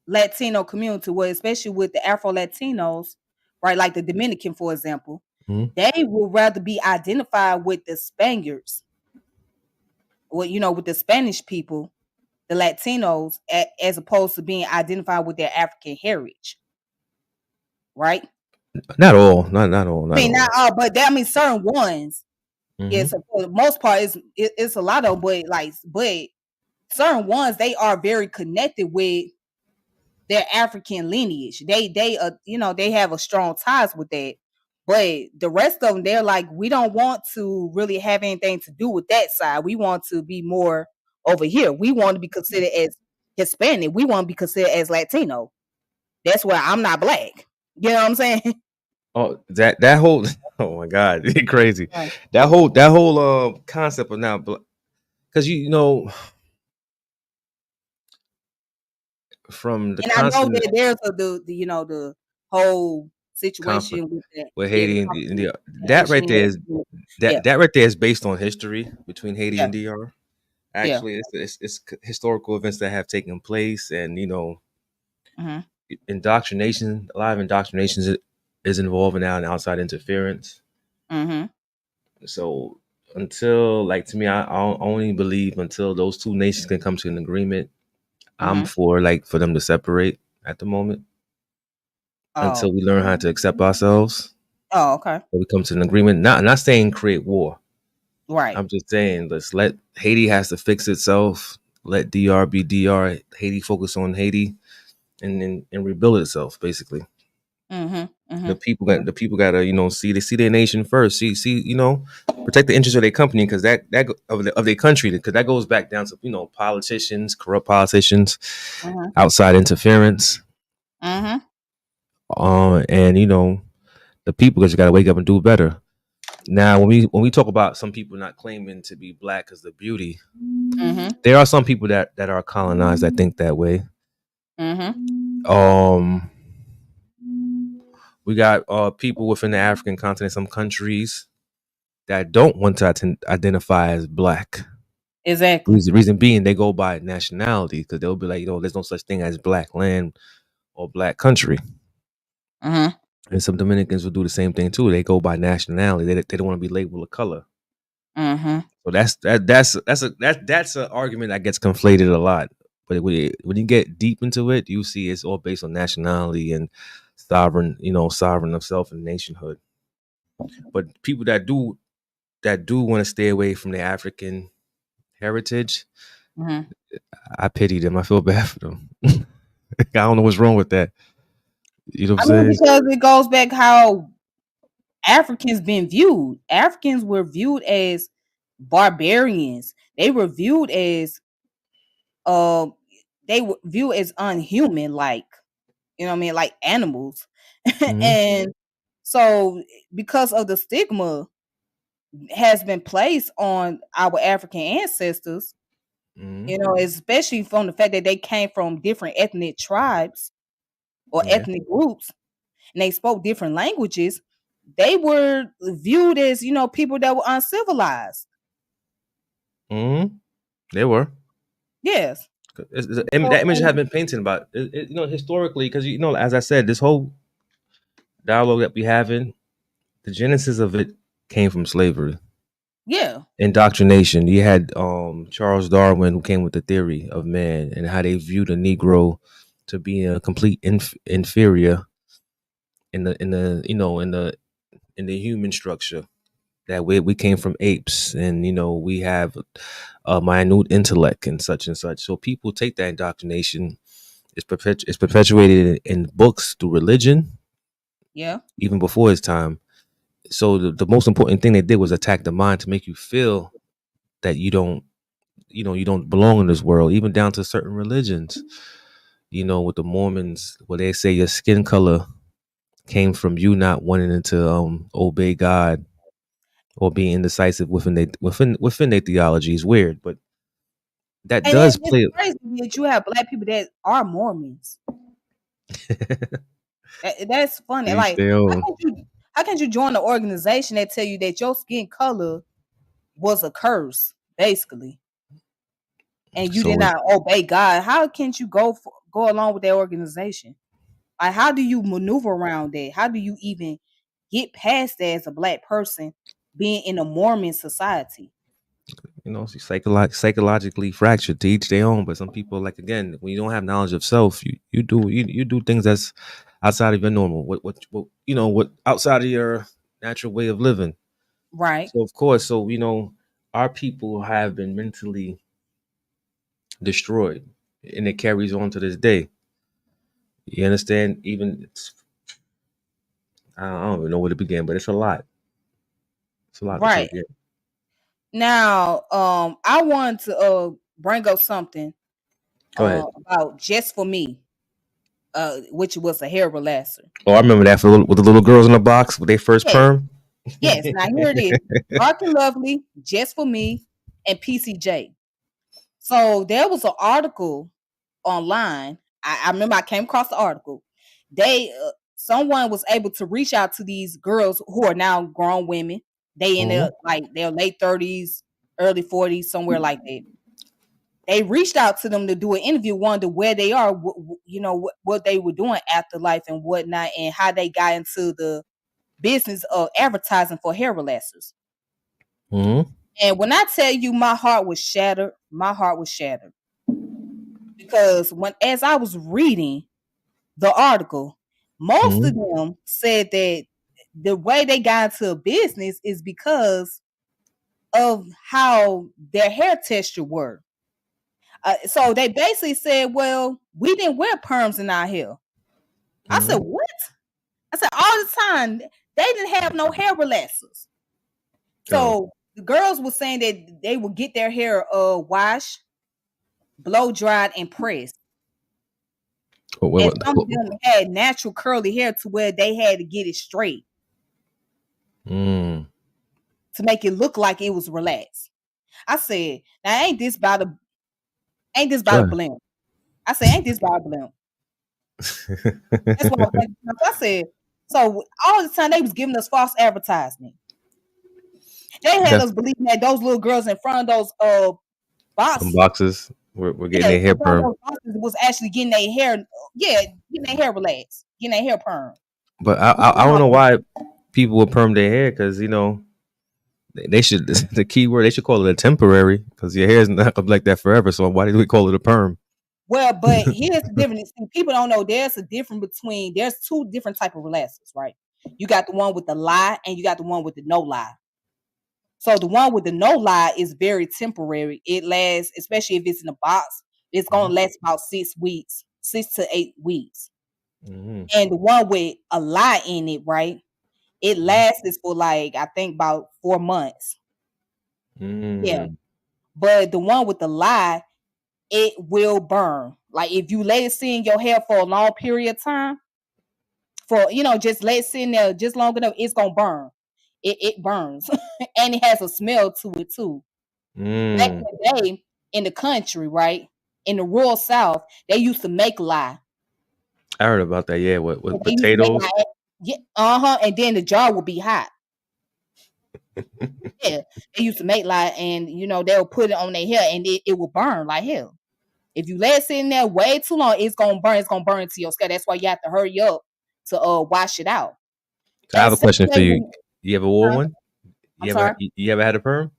Speaker 2: Latino community, where especially with the Afro Latinos, right, like the Dominican, for example,
Speaker 1: Mhm.
Speaker 2: they would rather be identified with the Spaniards, with the Spanish people, the Latinos, as opposed to being identified with their African heritage, right?
Speaker 1: Not all, not all,
Speaker 2: I
Speaker 1: not
Speaker 2: mean,
Speaker 1: all.
Speaker 2: not all, but I mean certain ones.
Speaker 1: Hmm.
Speaker 2: Yes, for the most part, it's a lot of, but certain ones they are very connected with their African lineage. They have a strong ties with that. But the rest of them, they're like, we don't want to really have anything to do with that side. We want to be more over here. We want to be considered as Hispanic. We want to be considered as Latino. That's why I'm not black. You know what I'm saying?
Speaker 1: Oh, that whole oh my God, you're crazy.
Speaker 2: Right.
Speaker 1: That whole concept of now, because from the
Speaker 2: And I know
Speaker 1: constant
Speaker 2: that there's the whole
Speaker 1: conflict
Speaker 2: situation with that.
Speaker 1: with
Speaker 2: Yeah, the
Speaker 1: Haiti and
Speaker 2: conflict
Speaker 1: India,
Speaker 2: with
Speaker 1: that right
Speaker 2: Haitian.
Speaker 1: there is
Speaker 2: Yeah,
Speaker 1: that right there is based on history between Haiti
Speaker 2: yeah,
Speaker 1: and DR.
Speaker 2: yeah.
Speaker 1: Actually, it's historical events that have taken place, and
Speaker 2: Hmm.
Speaker 1: indoctrination. A lot of indoctrination is involved now in outside interference.
Speaker 2: Hmm.
Speaker 1: So until, like, to me, I only believe until those two nations can come to an agreement. I'm
Speaker 2: Hmm.
Speaker 1: for, like, for them to separate at the moment until
Speaker 2: Oh,
Speaker 1: we learn how to accept ourselves.
Speaker 2: oh, okay.
Speaker 1: Or we come to an agreement. Not saying create war.
Speaker 2: Right.
Speaker 1: I'm just saying let's let Haiti has to fix itself. Let DR be DR. Haiti focus on Haiti and rebuild itself. Basically,
Speaker 2: Mhm,
Speaker 1: the
Speaker 2: mhm.
Speaker 1: people got to see their nation first. See protect the interests of their company because of their country, because that goes back down to politicians, corrupt politicians,
Speaker 2: Mhm,
Speaker 1: outside interference,
Speaker 2: mhm,
Speaker 1: and the people just got to wake up and do better. Now, when we talk about some people not claiming to be black because of beauty,
Speaker 2: mhm,
Speaker 1: there are some people that are colonized that think that way.
Speaker 2: mhm.
Speaker 1: Um, We got people within the African continent, some countries that don't want to identify as black.
Speaker 2: Exactly.
Speaker 1: Reason being, they go by nationality because they'll be like, there's no such thing as black land or black country.
Speaker 2: Mm-hmm.
Speaker 1: And some Dominicans will do the same thing too. They go by nationality. They don't want to be labeled a color.
Speaker 2: Mm-hmm.
Speaker 1: So that's an argument that gets conflated a lot. But when you get deep into it, you see it's all based on nationality and sovereign of self and nationhood. But people that do want to stay away from the African heritage,
Speaker 2: Mm-hmm.
Speaker 1: I pity them. I feel bad for them. I don't know what's wrong with that. You know what
Speaker 2: I
Speaker 1: I'm
Speaker 2: mean,
Speaker 1: saying?
Speaker 2: because it goes back how Africans been viewed. Africans were viewed as barbarians. They were viewed as uh they were viewed as unhuman, like, you know what I mean, like animals.
Speaker 1: Hmm.
Speaker 2: And so because of the stigma has been placed on our African ancestors,
Speaker 1: Hmm.
Speaker 2: you know, especially from the fact that they came from different ethnic tribes or
Speaker 1: Yeah.
Speaker 2: ethnic groups, and they spoke different languages, they were viewed as, you know, people that were uncivilized.
Speaker 1: Hmm. They were.
Speaker 2: Yes.
Speaker 1: That image
Speaker 2: So,
Speaker 1: has been painted about historically because as I said, this whole dialogue that we having, the genesis of it came from slavery,
Speaker 2: yeah.
Speaker 1: indoctrination. You had Charles Darwin who came with the theory of man and how they viewed a Negro to be a complete inferior in the human structure. That we came from apes, and we have a minute intellect and such and such. So people take that indoctrination. It's perpetuated in books through religion,
Speaker 2: Yeah.
Speaker 1: even before his time. So the most important thing they did was attack the mind to make you feel that you don't belong in this world, even down to certain religions. With the Mormons, where they say your skin color came from you not wanting to obey God or being indecisive within their theology is weird, but that
Speaker 2: And
Speaker 1: does
Speaker 2: it's
Speaker 1: play.
Speaker 2: crazy that you have black people that are Mormons. That's funny.
Speaker 1: Each
Speaker 2: Like,
Speaker 1: their own.
Speaker 2: how can you join an organization that tell you that your skin color was a curse, basically, and you did
Speaker 1: So it's,
Speaker 2: not obey God? How can't you go along with that organization? Like, how do you maneuver around that? How do you even get past that as a black person being in a Mormon society?
Speaker 1: psychologically fractured, to each their own. But some people, like, again, when you don't have knowledge of self, you do things that's outside of your normal. What outside of your natural way of living.
Speaker 2: Right,
Speaker 1: So of course, our people have been mentally destroyed, and it carries on to this day. You understand? I don't even know where to begin, but it's a lot. It's a lot to
Speaker 2: right.
Speaker 1: take in.
Speaker 2: Now, I want to bring up something
Speaker 1: Go ahead.
Speaker 2: about Just For Me, which was a hair relaxer.
Speaker 1: Oh, I remember that with the little girls in the box with their first
Speaker 2: Yes,
Speaker 1: perm.
Speaker 2: yes. Now here it is: Dark and Lovely, Just For Me, and PCJ. So there was an article online. I remember I came across the article. They someone was able to reach out to these girls who are now grown women. They in
Speaker 1: Hmm.
Speaker 2: their like their late 30s, early 40s, somewhere like that. They reached out to them to do an interview, wonder where they are, what they were doing after life and whatnot, and how they got into the business of advertising for hair relaxers.
Speaker 1: Hmm.
Speaker 2: And when I tell you my heart was shattered because as I was reading the article, most of
Speaker 1: Hmm.
Speaker 2: them said that the way they got into a business is because of how their hair texture were. So they basically said, well, we didn't wear perms in our hair. I said,
Speaker 1: Hmm.
Speaker 2: what? I said, all the time, they didn't have no hair relaxers.
Speaker 1: Yo,
Speaker 2: So the girls were saying that they would get their hair washed, blow dried, and pressed. And some of them had natural curly hair to where they had to get it straight
Speaker 1: mm,
Speaker 2: to make it look like it was relaxed. I said, now ain't this about a
Speaker 1: go
Speaker 2: blimp? I said, ain't this about a blimp? That's what I was thinking. I said, So all the time they was giving us false advertisement. They had
Speaker 1: Yeah.
Speaker 2: us believing that those little girls in front of those
Speaker 1: Some
Speaker 2: boxes,
Speaker 1: boxes we're getting
Speaker 2: yeah,
Speaker 1: their hair
Speaker 2: in front of
Speaker 1: perm.
Speaker 2: those boxes was actually getting their hair, yeah, getting their hair relaxed, getting their hair perm.
Speaker 1: But I don't know why people would perm their hair, because they should the key word, they should call it a temporary, because your hair is not gonna be like that forever. So why do we call it a perm?
Speaker 2: Well, but here's the difference. See, people don't know there's a difference between there's two different type of relaxers, right? You got the one with the lie and you got the one with the no lie. So the one with the no lie is very temporary. It lasts, especially if it's in a box, it's gonna last about 6 weeks, 6 to 8 weeks.
Speaker 1: Mm-hmm.
Speaker 2: And the one with a lie in it, right? It lasts for like I think about 4 months. Yeah.
Speaker 1: Mm-hmm.
Speaker 2: But the one with the lie, it will burn. Like if you let it sit in your hair for a long period of time, for just let it sit in there just long enough, it's gonna burn. It burns. And it has a smell to it too. Back in
Speaker 1: Mm.
Speaker 2: the day in the country, right? In the rural South, they used to make lye.
Speaker 1: I heard about that. Yeah,
Speaker 2: And
Speaker 1: with
Speaker 2: they used to make
Speaker 1: potatoes.
Speaker 2: lye. Yeah, uh-huh. And then the jar would be hot. Yeah. They used to make lye and they'll put it on their hair and it will burn like hell. If you let it sit in there way too long, it's gonna burn. It's gonna burn into your scalp. That's why you have to hurry up to wash it out.
Speaker 1: So I
Speaker 2: And
Speaker 1: have a
Speaker 2: same
Speaker 1: question for
Speaker 2: way
Speaker 1: you.
Speaker 2: when,
Speaker 1: You ever wore
Speaker 2: huh?
Speaker 1: one?
Speaker 2: I'm sorry.
Speaker 1: You ever had a perm?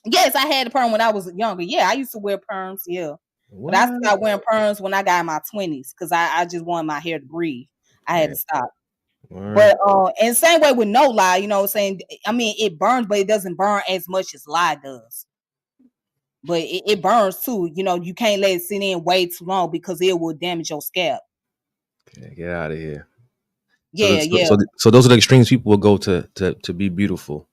Speaker 2: Yes, I had a perm when I was younger. Yeah, I used to wear perms. Yeah, but I
Speaker 1: What?
Speaker 2: stopped wearing perms when I got in my 20s because I just wanted my hair to breathe. I had
Speaker 1: Yeah.
Speaker 2: to stop.
Speaker 1: Word.
Speaker 2: But and same way with no lie, what I'm saying? I mean, it burns, but it doesn't burn as much as lie does. But it burns too. You can't let it sit in way too long because it will damage your scalp.
Speaker 1: Okay, get out of here. So,
Speaker 2: Yeah, yeah.
Speaker 1: so those are the extremes people will go to be beautiful,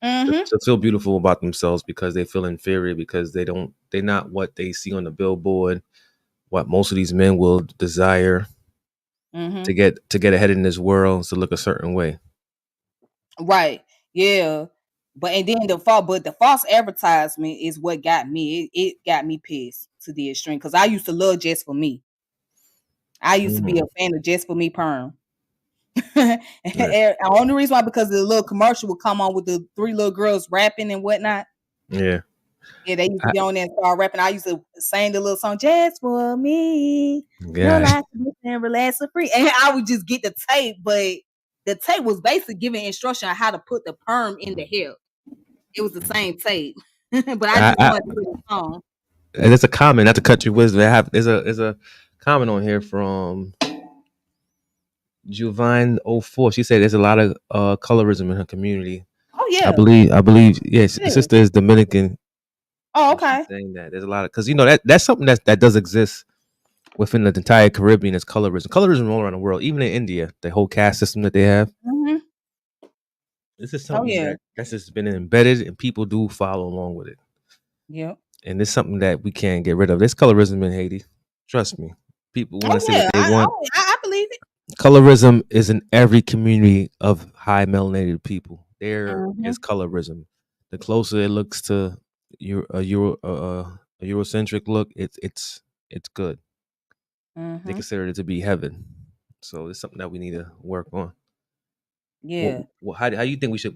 Speaker 2: Mm-hmm.
Speaker 1: to feel beautiful about themselves, because they feel inferior, because they're not what they see on the billboard, what most of these men will desire
Speaker 2: Mm-hmm.
Speaker 1: to get ahead in this world, to look a certain way.
Speaker 2: Right. Yeah. But and then the false advertisement is what got me. It got me pissed to the extreme because I used to love Just For Me. I used to be a
Speaker 1: Mm.
Speaker 2: fan of Just For Me perm. And
Speaker 1: Yeah.
Speaker 2: the only reason why because the little commercial would come on with the three little girls rapping and whatnot.
Speaker 1: Yeah.
Speaker 2: Yeah, they used to
Speaker 1: I,
Speaker 2: be on there and start rapping. I used to sing the little song Just For Me. No
Speaker 1: yeah.
Speaker 2: life and relax for free. And I would just get the tape, but the tape was basically giving instruction on how to put the perm in the hair. It was the same tape, but I just
Speaker 1: I,
Speaker 2: wanted to hear the song.
Speaker 1: and it's a comment, not to cut your wisdom. There's a comment on here from Juvine 04. She said there's a lot of colorism in her community.
Speaker 2: Oh
Speaker 1: I
Speaker 2: yeah,
Speaker 1: believe I believe yes, the
Speaker 2: yeah.
Speaker 1: sister is Dominican,
Speaker 2: Oh
Speaker 1: and she's
Speaker 2: okay.
Speaker 1: saying that there's a lot of, because that's something that does exist within the entire Caribbean, is colorism. Colorism all around the world, even in India, the whole caste system that they have.
Speaker 2: Mm-hmm.
Speaker 1: This is
Speaker 2: Oh
Speaker 1: something
Speaker 2: yeah,
Speaker 1: that's just been embedded, and people do follow along with it.
Speaker 2: yeah.
Speaker 1: And it's something that we can't get rid of. There's colorism in Haiti. Trust me. People want to
Speaker 2: Oh
Speaker 1: say what
Speaker 2: yeah.
Speaker 1: they want.
Speaker 2: I believe it.
Speaker 1: Colorism is in every community of high melanated people. There
Speaker 2: Mm-hmm.
Speaker 1: is colorism. The closer it looks to a Eurocentric look, it's good. They
Speaker 2: Mm-hmm.
Speaker 1: consider it to be heaven. So it's something that we need to work on.
Speaker 2: Yeah.
Speaker 1: How do you think we should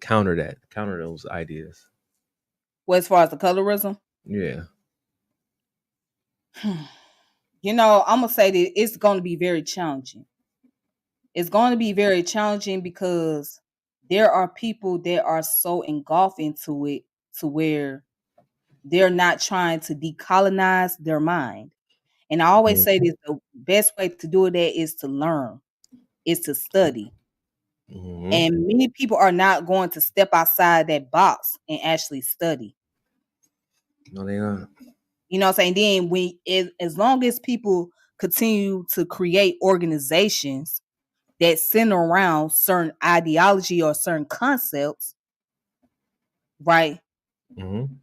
Speaker 1: counter those ideas?
Speaker 2: Well, as far as the colorism,
Speaker 1: Yeah.
Speaker 2: I'm gonna say that it's going to be very challenging. It's going to be very challenging because there are people that are so engulfed into it to where they're not trying to decolonize their mind. And I always say this: the best way to do that is to learn, is to study.
Speaker 1: Mm-hmm.
Speaker 2: And many people are not going to step outside that box and actually study.
Speaker 1: No, they not.
Speaker 2: You know what I'm saying? Then as long as people continue to create organizations that center around certain ideology or certain concepts, right?
Speaker 1: Mm-hmm.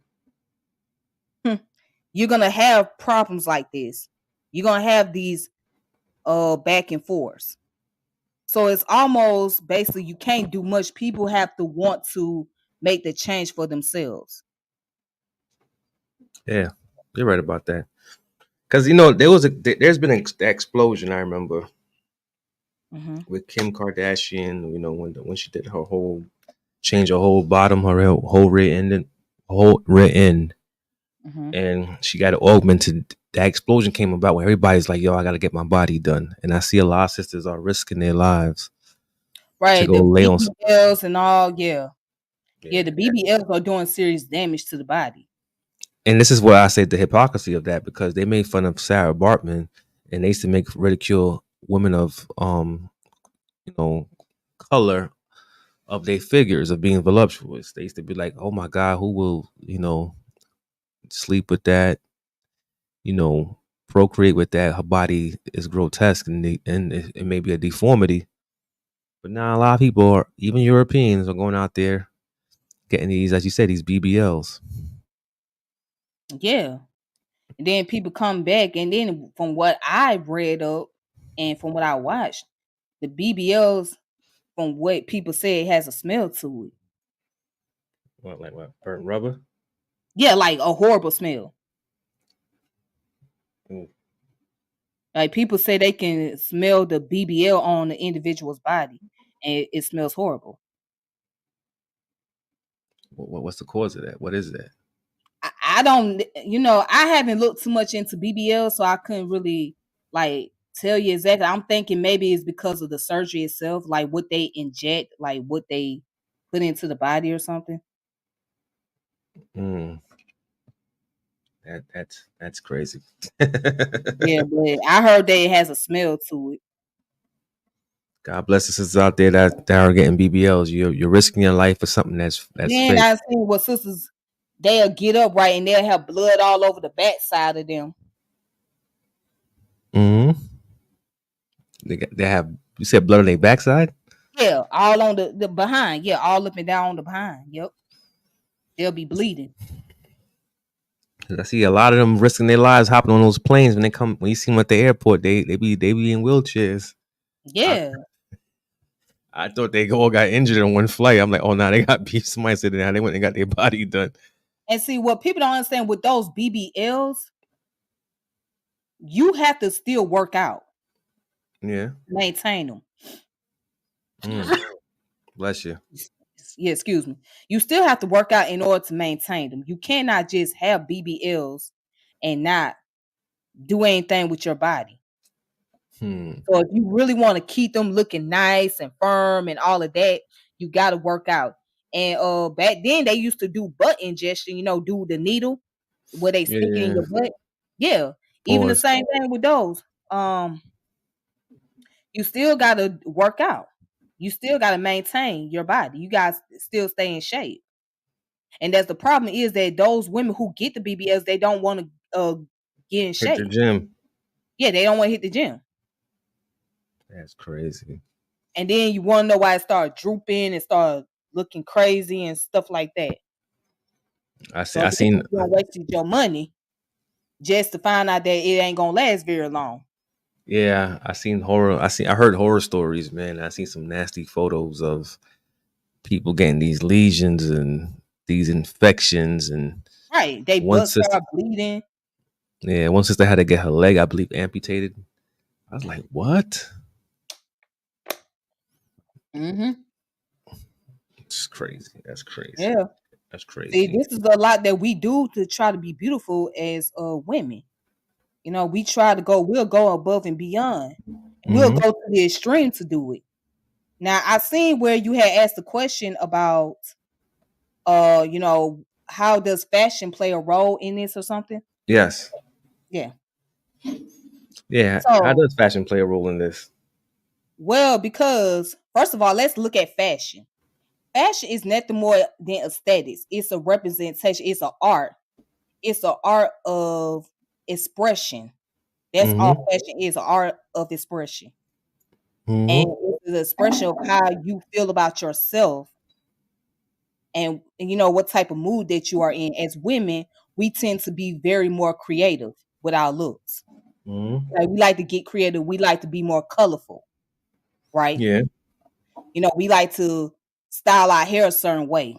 Speaker 2: hmm, You're gonna have problems like this. You're gonna have these back and forths. So it's almost basically you can't do much. People have to want to make the change for themselves.
Speaker 1: Yeah, you're right about that. Because there's been an explosion. I remember
Speaker 2: Mm-hmm.
Speaker 1: with Kim Kardashian. You know, when she did her whole change her whole bottom, her whole rear end,
Speaker 2: Mm-hmm.
Speaker 1: and she got it augmented. That explosion came about when everybody's like, "Yo, I got to get my body done," and I see a lot of sisters are risking their lives to
Speaker 2: Right,
Speaker 1: go
Speaker 2: the
Speaker 1: lay on.
Speaker 2: BBLs and all, yeah. Yeah,
Speaker 1: Yeah,
Speaker 2: the BBLs are doing serious damage to the body.
Speaker 1: and this is what I say the hypocrisy of that, because they made fun of Sarah Bartman and they used to make ridicule women of you know color of their figures of being voluptuous. They used to be like, "Oh my God, who will sleep with that? You know, procreate with that? Her body is grotesque and it may be a deformity." But now a lot of people, are, even Europeans, are going out there getting these, as you said, these BBLs.
Speaker 2: Yeah. And then people come back, and then from what I read up and from what I watched, the BBLs, from what people say, it has a smell to it.
Speaker 1: What, like what? Burnt rubber?
Speaker 2: Yeah, like a horrible smell.
Speaker 1: Mm.
Speaker 2: Like people say they can smell the BBL on the individual's body, and it smells horrible.
Speaker 1: What's the cause of that? What is that?
Speaker 2: I don't, I haven't looked too much into BBL, so I couldn't really like tell you exactly. I'm thinking maybe it's because of the surgery itself, like what they inject, like what they put into the body or something.
Speaker 1: Mm, that's crazy.
Speaker 2: Yeah, but I heard that it has a smell to it.
Speaker 1: God bless the sisters out there that are getting BBLs. You're risking your life for something that's
Speaker 2: Then
Speaker 1: fake.
Speaker 2: I seen what sisters, they'll get up right and they'll have blood all over the back side of them.
Speaker 1: Hmm. They have, you said, blood on their backside.
Speaker 2: Yeah, all on the behind. Yeah, all up and down on the behind. Yep. They'll be bleeding.
Speaker 1: 'Cause I see a lot of them risking their lives hopping on those planes when they come. When you see them at the airport, they be in wheelchairs. I
Speaker 2: Yeah.
Speaker 1: I thought they all got injured on one flight. I'm like, oh, now they got beef. Somebody said now they went and got their body done.
Speaker 2: And see what people don't understand with those BBLs, you have to still work out,
Speaker 1: Yeah.
Speaker 2: maintain them.
Speaker 1: Mm, bless you.
Speaker 2: Yeah, excuse me. You still have to work out in order to maintain them. You cannot just have BBLs and not do anything with your body.
Speaker 1: Hmm.
Speaker 2: So if you really want to keep them looking nice and firm and all of that, you got to work out. And back then they used to do butt ingestion, do the needle where they stick it in
Speaker 1: Yeah.
Speaker 2: your butt. Yeah, even the
Speaker 1: Pause.
Speaker 2: same thing with those. You still got to work out. You still got to maintain your body. You guys still stay in shape. And that's the problem is that those women who get the BBLs, they don't want to get in
Speaker 1: Hit the
Speaker 2: shape.
Speaker 1: gym.
Speaker 2: Yeah, they don't want to hit the gym.
Speaker 1: That's crazy.
Speaker 2: And then you want to know why it started drooping and start looking crazy and stuff like that.
Speaker 1: I see.
Speaker 2: So
Speaker 1: I
Speaker 2: then
Speaker 1: seen.
Speaker 2: you don't wasted your money just to find out that it ain't gonna last very long.
Speaker 1: Yeah, I seen horror. I heard horror stories, man. I seen some nasty photos of people getting these lesions and these infections. And
Speaker 2: Right. They
Speaker 1: one
Speaker 2: butt
Speaker 1: sister,
Speaker 2: start bleeding.
Speaker 1: yeah, one sister had to get her leg, I believe, amputated. I was like, what?
Speaker 2: Mm-hmm.
Speaker 1: It's crazy. That's crazy.
Speaker 2: Yeah.
Speaker 1: That's
Speaker 2: See,
Speaker 1: crazy.
Speaker 2: this is a lot that we do to try to be beautiful as women. We'll go above and beyond. We'll
Speaker 1: Hmm.
Speaker 2: go to the extreme to do it. Now, I seen where you had asked a question about how does fashion play a role in this or something?
Speaker 1: Yes.
Speaker 2: Yeah.
Speaker 1: Yeah. How
Speaker 2: So,
Speaker 1: does fashion play a role in this?
Speaker 2: well, because first of all, let's look at fashion. Fashion is nothing more than aesthetics. It's a representation. It's an art. It's an art of expression. That's all
Speaker 1: Hmm.
Speaker 2: fashion is, an art of expression. And
Speaker 1: Hmm.
Speaker 2: it's an expression of how you feel about yourself and what type of mood that you are in. As women, we tend to be very more creative with our looks.
Speaker 1: Hmm.
Speaker 2: Like we like to get creative. We like to be more colorful, right?
Speaker 1: Yeah.
Speaker 2: We like to style our hair a certain way.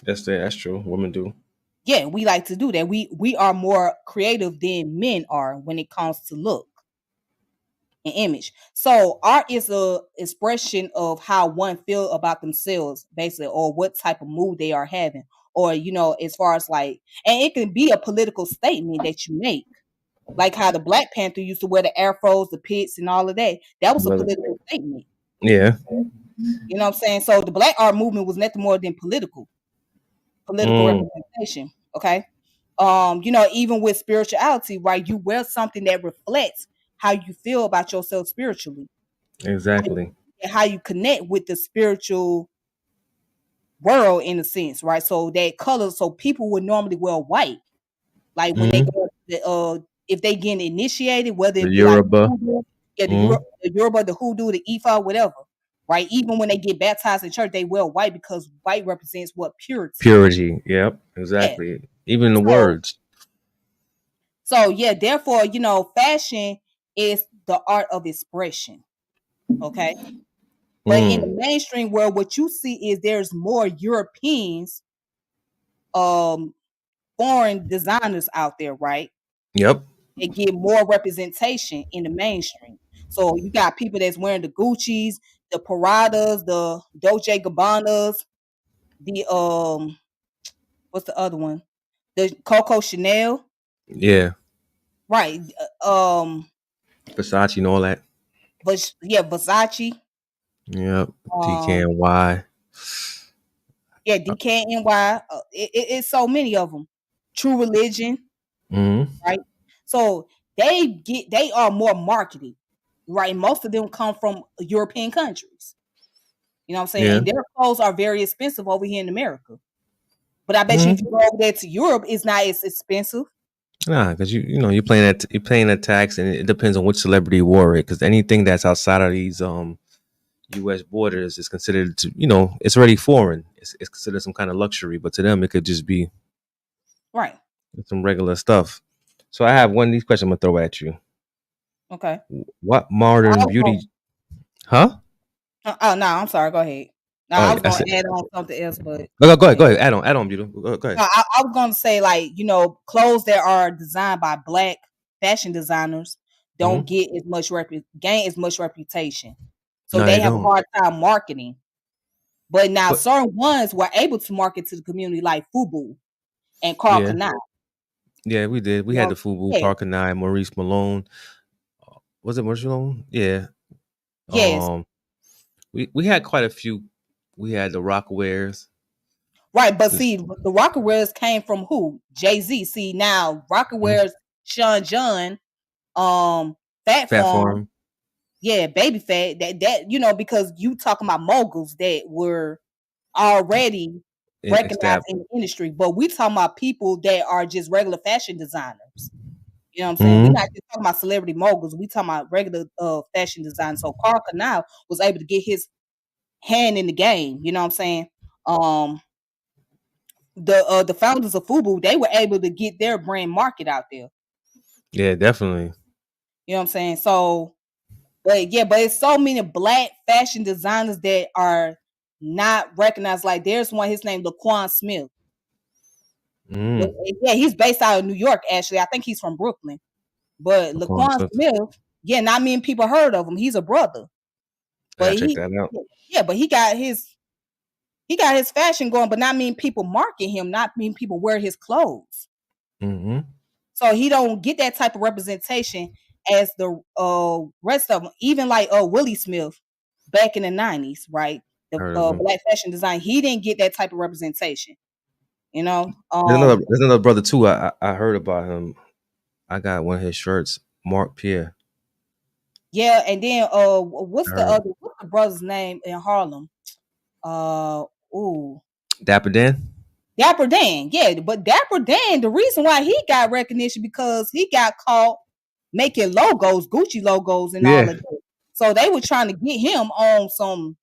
Speaker 1: That's true. Women do.
Speaker 2: Yeah, we like to do that. We are more creative than men are when it comes to look image. So art is a expression of how one feel about themselves, basically, or what type of mood they are having, or as far as like, and it can be a political statement that you make, like how the Black Panther used to wear the afros, the pits, and all of that. That was a political statement.
Speaker 1: Yeah.
Speaker 2: You know what I'm saying? So the Black art movement was nothing more than political representation. Okay. Even with spirituality, right? You wear something that reflects how you feel about yourself spiritually,
Speaker 1: Exactly.
Speaker 2: and how you connect with the spiritual world in a sense, right? So that color, so people would normally wear white, like when they go, if they get initiated, whether
Speaker 1: The
Speaker 2: it be like
Speaker 1: Yoruba.
Speaker 2: the Yoruba, the hoodoo, the Ifa, whatever, right? Even when they get baptized in church, they wear white because white represents what? Purity.
Speaker 1: Purity. Yep.
Speaker 2: Yeah.
Speaker 1: Exactly. Even the
Speaker 2: So,
Speaker 1: words.
Speaker 2: yeah, therefore, fashion is the art of expression. Okay. But in the mainstream world, what you see is there's more Europeans, foreign designers out there, right?
Speaker 1: Yep.
Speaker 2: They get more representation in the mainstream. So you got people that's wearing the Gucci's, the Paradas, the Dolce Gabbanas, the what's the other one? The Coco Chanel,
Speaker 1: Yeah.
Speaker 2: right?
Speaker 1: Versace and all that.
Speaker 2: But yeah, Versace.
Speaker 1: Yep.
Speaker 2: Um,
Speaker 1: DKNY.
Speaker 2: yeah, DKNY. It's so many of them. True Religion, right? So they are more marketed, right? Most of them come from European countries. You know what I'm saying?
Speaker 1: Yeah.
Speaker 2: And their clothes are very expensive over here in America. But I bet you if you
Speaker 1: Mm-hmm.
Speaker 2: go over there to Europe, it's not as expensive.
Speaker 1: Nah, because you're playing that tax, and it depends on which celebrity wore it. Because anything that's outside of these U.S. borders is considered it's already foreign. It's considered some kind of luxury, but to them it could just be
Speaker 2: Right.
Speaker 1: some regular stuff. So I have one of these questions I'm gonna throw at you.
Speaker 2: Okay.
Speaker 1: What modern
Speaker 2: I was
Speaker 1: beauty? Huh?
Speaker 2: oh no, I'm sorry. Go ahead. No,
Speaker 1: Oh,
Speaker 2: I
Speaker 1: yeah,
Speaker 2: was
Speaker 1: that's
Speaker 2: gonna
Speaker 1: it.
Speaker 2: add on something else, but
Speaker 1: Go
Speaker 2: go
Speaker 1: ahead.
Speaker 2: ahead.
Speaker 1: Go ahead. Add on, beautiful. Go
Speaker 2: No,
Speaker 1: ahead.
Speaker 2: I was gonna say, like, clothes that are designed by Black fashion designers don't
Speaker 1: Hmm.
Speaker 2: get gain as much reputation. So
Speaker 1: No,
Speaker 2: they
Speaker 1: they
Speaker 2: have a
Speaker 1: don't.
Speaker 2: hard time marketing. But now
Speaker 1: But
Speaker 2: certain ones were able to market to the community, like Fubu and Carl
Speaker 1: yeah,
Speaker 2: Canal.
Speaker 1: yeah, we did. We
Speaker 2: You
Speaker 1: had
Speaker 2: know,
Speaker 1: the Fubu,
Speaker 2: yeah,
Speaker 1: Carcanine, Maurice Malone. Was it Maurice Malone? Yeah.
Speaker 2: yes,
Speaker 1: Um, we had quite a few. We had the Rockwares.
Speaker 2: right. But
Speaker 1: This
Speaker 2: see, the Rockawares came from who? Jay-Z. See, now
Speaker 1: mhm.
Speaker 2: Rockawares, Sean John, Fat
Speaker 1: Fat
Speaker 2: Farm,
Speaker 1: Farm.
Speaker 2: yeah, Baby Fat. That because you talking about moguls that were already recognized in the industry, but we talking about people that are just regular fashion designers. You know what I'm saying? We're not
Speaker 1: Mm-hmm.
Speaker 2: just talking about celebrity moguls. We talking about regular fashion designers. So Carl Canal was able to get his hand in the game. You know what I'm saying? Um, the founders of Fubu, they were able to get their brand market out there.
Speaker 1: Yeah, definitely.
Speaker 2: You know what I'm saying? So, but yeah, but it's so many Black fashion designers that are not recognized. Like there's one, his name Laquan Smith. But
Speaker 1: Mm.
Speaker 2: yeah, he's based out of New York. Actually, I think he's from Brooklyn. But Laquan Smith, yeah, not many people heard of him. He's a brother,
Speaker 1: I
Speaker 2: but
Speaker 1: gotta check that out.
Speaker 2: yeah, but he got his fashion going, but not many people market him. Not many people wear his clothes.
Speaker 1: Mm-hmm.
Speaker 2: So he don't get that type of representation as the rest of them. Even like Willie Smith back in the 90s, right? The
Speaker 1: Heard of him.
Speaker 2: Black fashion design, he didn't get that type of representation. You know,
Speaker 1: There's another brother too. I heard about him. I got one of his shirts. Mark Pierre.
Speaker 2: yeah. And then
Speaker 1: I heard.
Speaker 2: what's the brother's name in Harlem? Ooh,
Speaker 1: Dapper Dan.
Speaker 2: Dapper Dan, yeah, but Dapper Dan, the reason why he got recognition because he got caught making logos, Gucci logos, and all
Speaker 1: Yeah.
Speaker 2: of that. So they were trying to get him on some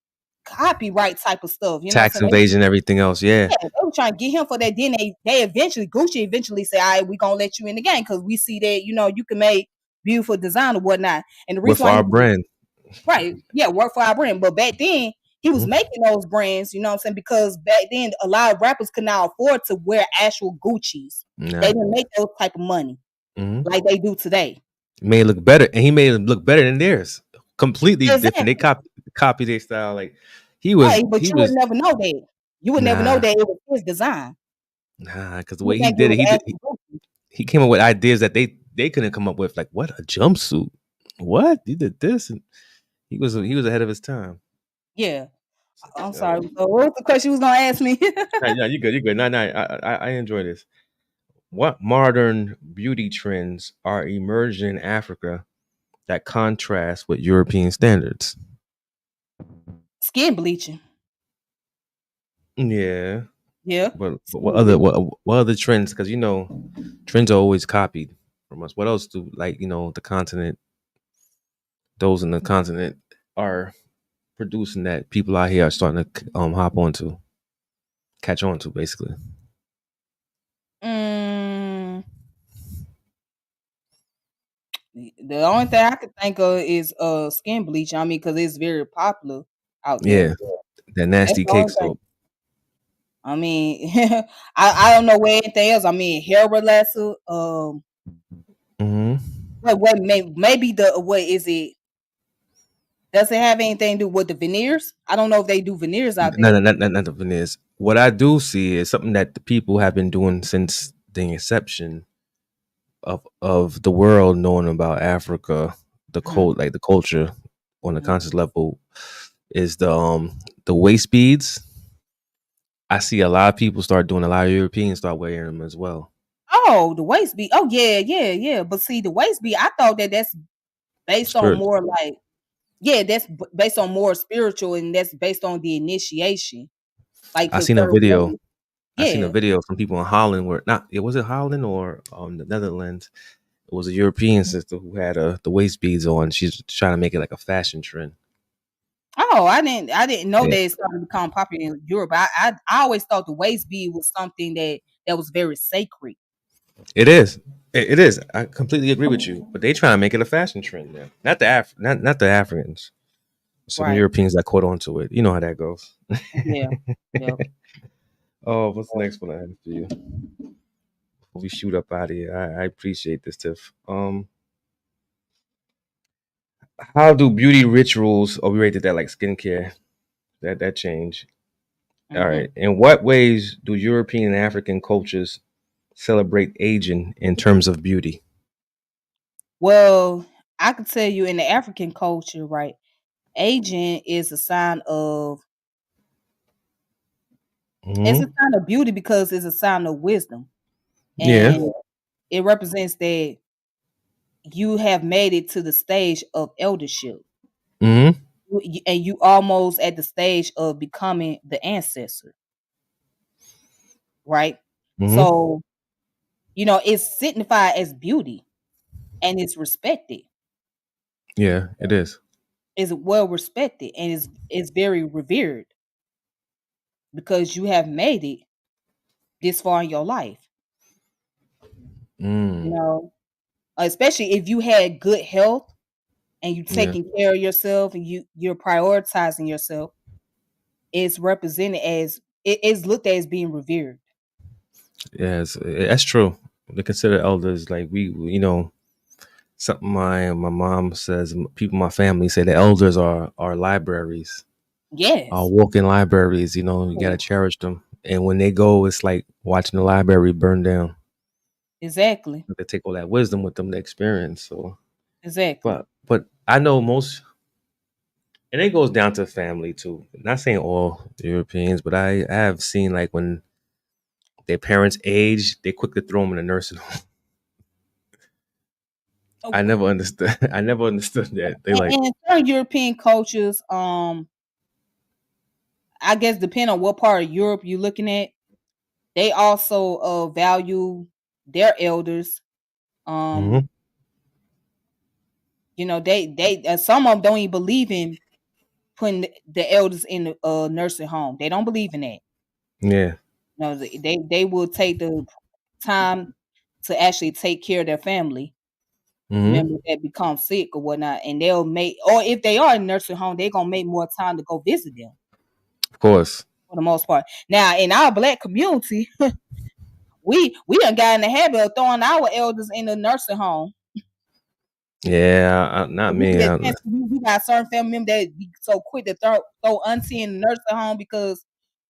Speaker 2: copyright type of stuff. You know what
Speaker 1: Tax
Speaker 2: I'm saying?
Speaker 1: invasion, everything else. Yeah.
Speaker 2: Yeah, they were trying to get him for that. Then Gucci eventually said, "All right, we gonna let you in the game because we see that you can make beautiful design or whatnot." And the reason
Speaker 1: With
Speaker 2: why he
Speaker 1: our
Speaker 2: was
Speaker 1: brand.
Speaker 2: right, yeah, work for our brand. But back then, he was
Speaker 1: Mhm.
Speaker 2: making those brands, you know what I'm saying? Because back then, a lot of rappers could not afford to wear actual Gucci's. They
Speaker 1: Nah.
Speaker 2: didn't make those type of money
Speaker 1: Hmm.
Speaker 2: like they do today.
Speaker 1: made it look better, and he made it look better than theirs. Completely different. They
Speaker 2: Exactly.
Speaker 1: copy their style. Like
Speaker 2: Right, but
Speaker 1: he
Speaker 2: you would
Speaker 1: was
Speaker 2: never know that. You would never know
Speaker 1: nah
Speaker 2: that it was his design.
Speaker 1: because the
Speaker 2: You would
Speaker 1: way he
Speaker 2: think it
Speaker 1: did it,
Speaker 2: was actually Gucci.
Speaker 1: he came up with ideas that they couldn't come up with. Like what a jumpsuit, what he did this, and he was ahead of his time.
Speaker 2: Yeah. I'm
Speaker 1: Uh,
Speaker 2: sorry. So what was the question you was gonna ask me?
Speaker 1: nah, yeah, you good, you good. No, I enjoy this. What modern beauty trends are emerging in Africa that contrast with European standards?
Speaker 2: Skin bleaching.
Speaker 1: Yeah,
Speaker 2: Yeah.
Speaker 1: but
Speaker 2: Skin bleaching.
Speaker 1: what other trends? Because trends are always copied from us. What else do like the continent? Those in the continent are producing that people out here are starting to hop onto, catch on to, basically.
Speaker 2: Mm, the only thing I could think of is skin bleaching. I mean, because it's very popular out there.
Speaker 1: Yeah, that
Speaker 2: That's
Speaker 1: nasty
Speaker 2: the
Speaker 1: cake
Speaker 2: only thing.
Speaker 1: soap.
Speaker 2: I mean, I don't know where anything else. I mean, hair relaxer.
Speaker 1: Mm-hmm.
Speaker 2: What maybe the what is it? Does it have anything to do with the veneers? I don't know if they do veneers out
Speaker 1: No,
Speaker 2: there.
Speaker 1: no, not the veneers. What I do see is something that the people have been doing since the inception of the world knowing about Africa,
Speaker 2: Mhm,
Speaker 1: like the culture on a
Speaker 2: mhm.
Speaker 1: conscious level, is the waist beads. I see a lot of people start doing. A lot of Europeans start wearing them as well.
Speaker 2: Oh, the waist beat. Oh yeah, yeah, yeah. But see, the waist beat. I thought that that's based on
Speaker 1: Spirit.
Speaker 2: more like yeah, that's based on more spiritual, and that's based on the initiation, like
Speaker 1: I
Speaker 2: the
Speaker 1: seen a
Speaker 2: third
Speaker 1: video.
Speaker 2: wave.
Speaker 1: I seen a
Speaker 2: Yeah.
Speaker 1: video from people in Holland where not it was it Holland or the Netherlands. It was a European sister who had the waist beads on. She's trying to make it like a fashion trend.
Speaker 2: Oh, I didn't know
Speaker 1: Yeah,
Speaker 2: that it started to become popular in Europe. I always thought the waist bead was something that was very sacred.
Speaker 1: it is. It is. I completely agree with you. But they trying to make it a fashion trend now. Not the Africans. Some
Speaker 2: Right.
Speaker 1: Europeans that caught on to it. You know how that goes.
Speaker 2: Yeah. Yeah.
Speaker 1: Oh, what's the next one I have for you? Before we shoot up out of here, I appreciate this, Tiff. How do beauty rituals? Oh, we rated that like skincare. That change. All
Speaker 2: Hmm.
Speaker 1: right. In what ways do European and African cultures celebrate aging in terms of beauty?
Speaker 2: Well, I could tell you in the African culture, right? Aging is a sign of it's a
Speaker 1: Hmm.
Speaker 2: sign of beauty because it's a sign of wisdom.
Speaker 1: Yeah.
Speaker 2: And it represents that you have made it to the stage of eldership.
Speaker 1: Hmm.
Speaker 2: And you almost at the stage of becoming the ancestor, right?
Speaker 1: Hmm.
Speaker 2: So, it's signified as beauty and it's respected.
Speaker 1: Yeah, it is.
Speaker 2: Is well respected and is very revered because you have made it this far in your life, you
Speaker 1: Mm.
Speaker 2: know, especially if you had good health and you
Speaker 1: Yeah.
Speaker 2: taking care of yourself and you're prioritizing yourself, it's represented as it is looked at as being revered.
Speaker 1: Yes, that's true. They consider elders like something my mom says. People in my family say the elders are libraries, are
Speaker 2: Yes,
Speaker 1: walking libraries. You gotta cherish them. And when they go, it's like watching the library burn down.
Speaker 2: exactly,
Speaker 1: They take all that wisdom with them, the experience. So,
Speaker 2: exactly.
Speaker 1: but I know most, and it goes down to family too. Not saying all Europeans, but I have seen like when their parents age, they quickly throw them in a nursing home.
Speaker 2: Oh,
Speaker 1: I never understood. I never understood that. They like,
Speaker 2: and certain European cultures, I guess depending on what part of Europe you're looking at, they also value their elders. Um,
Speaker 1: hmm
Speaker 2: they some of them don't even believe in putting the elders in the nursing home. They don't believe in that.
Speaker 1: yeah,
Speaker 2: They will take the time to actually take care of their family
Speaker 1: hmm
Speaker 2: members that become sick or whatnot, and they'll make or if they are in nursing home, they're gonna make more time to go visit them
Speaker 1: of course.
Speaker 2: for the most part. Now, in our black community, we done got in the habit of throwing our elders in the nursing home.
Speaker 1: Yeah, not
Speaker 2: We
Speaker 1: me.
Speaker 2: get cancer. We got certain family members that be so quick to throw auntie in the nursing home because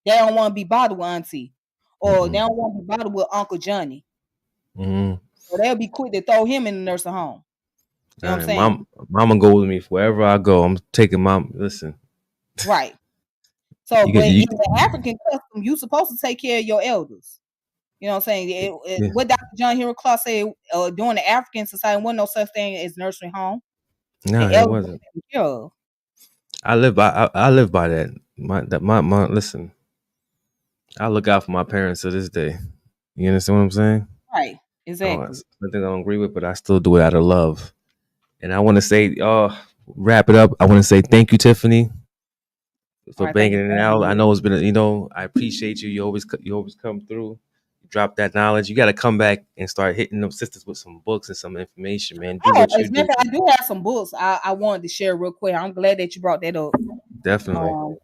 Speaker 2: they don't want to be bothered with auntie, or they don't want to be bothered with Uncle Johnny.
Speaker 1: Mm-hmm.
Speaker 2: So they'll be quick to throw him in the nursing home. You know what I'm saying?
Speaker 1: Mama go with me wherever I go. I'm taking mom. Listen,
Speaker 2: Right. So,
Speaker 1: you get
Speaker 2: but
Speaker 1: you.
Speaker 2: in the African custom, you supposed to take care of your elders. You know what I'm saying?
Speaker 1: Yeah.
Speaker 2: What Dr. John Hero Clark said during the African society, wasn't no such thing as nursing home.
Speaker 1: No,
Speaker 2: The
Speaker 1: it
Speaker 2: elders were
Speaker 1: wasn't.
Speaker 2: taken care of.
Speaker 1: I live by that. My listen. I look out for my parents to this day. You understand what I'm saying?
Speaker 2: Right.
Speaker 1: Oh,
Speaker 2: Exactly.
Speaker 1: that's something I don't agree with, but I still do it out of love. And I want to say, wrap it up. I want to say thank you, Tiffany,
Speaker 2: All
Speaker 1: for
Speaker 2: right. Thank you
Speaker 1: banging it
Speaker 2: for having
Speaker 1: out. I
Speaker 2: me.
Speaker 1: know it's been, I appreciate you. You always come through. You drop that knowledge. You got to come back and start hitting them sisters with some books and some information, man. Do
Speaker 2: Oh,
Speaker 1: what you
Speaker 2: as a matter
Speaker 1: do.
Speaker 2: of fact, I do have some books I wanted to share real quick. I'm glad that you brought that up.
Speaker 1: Definitely.
Speaker 2: Um,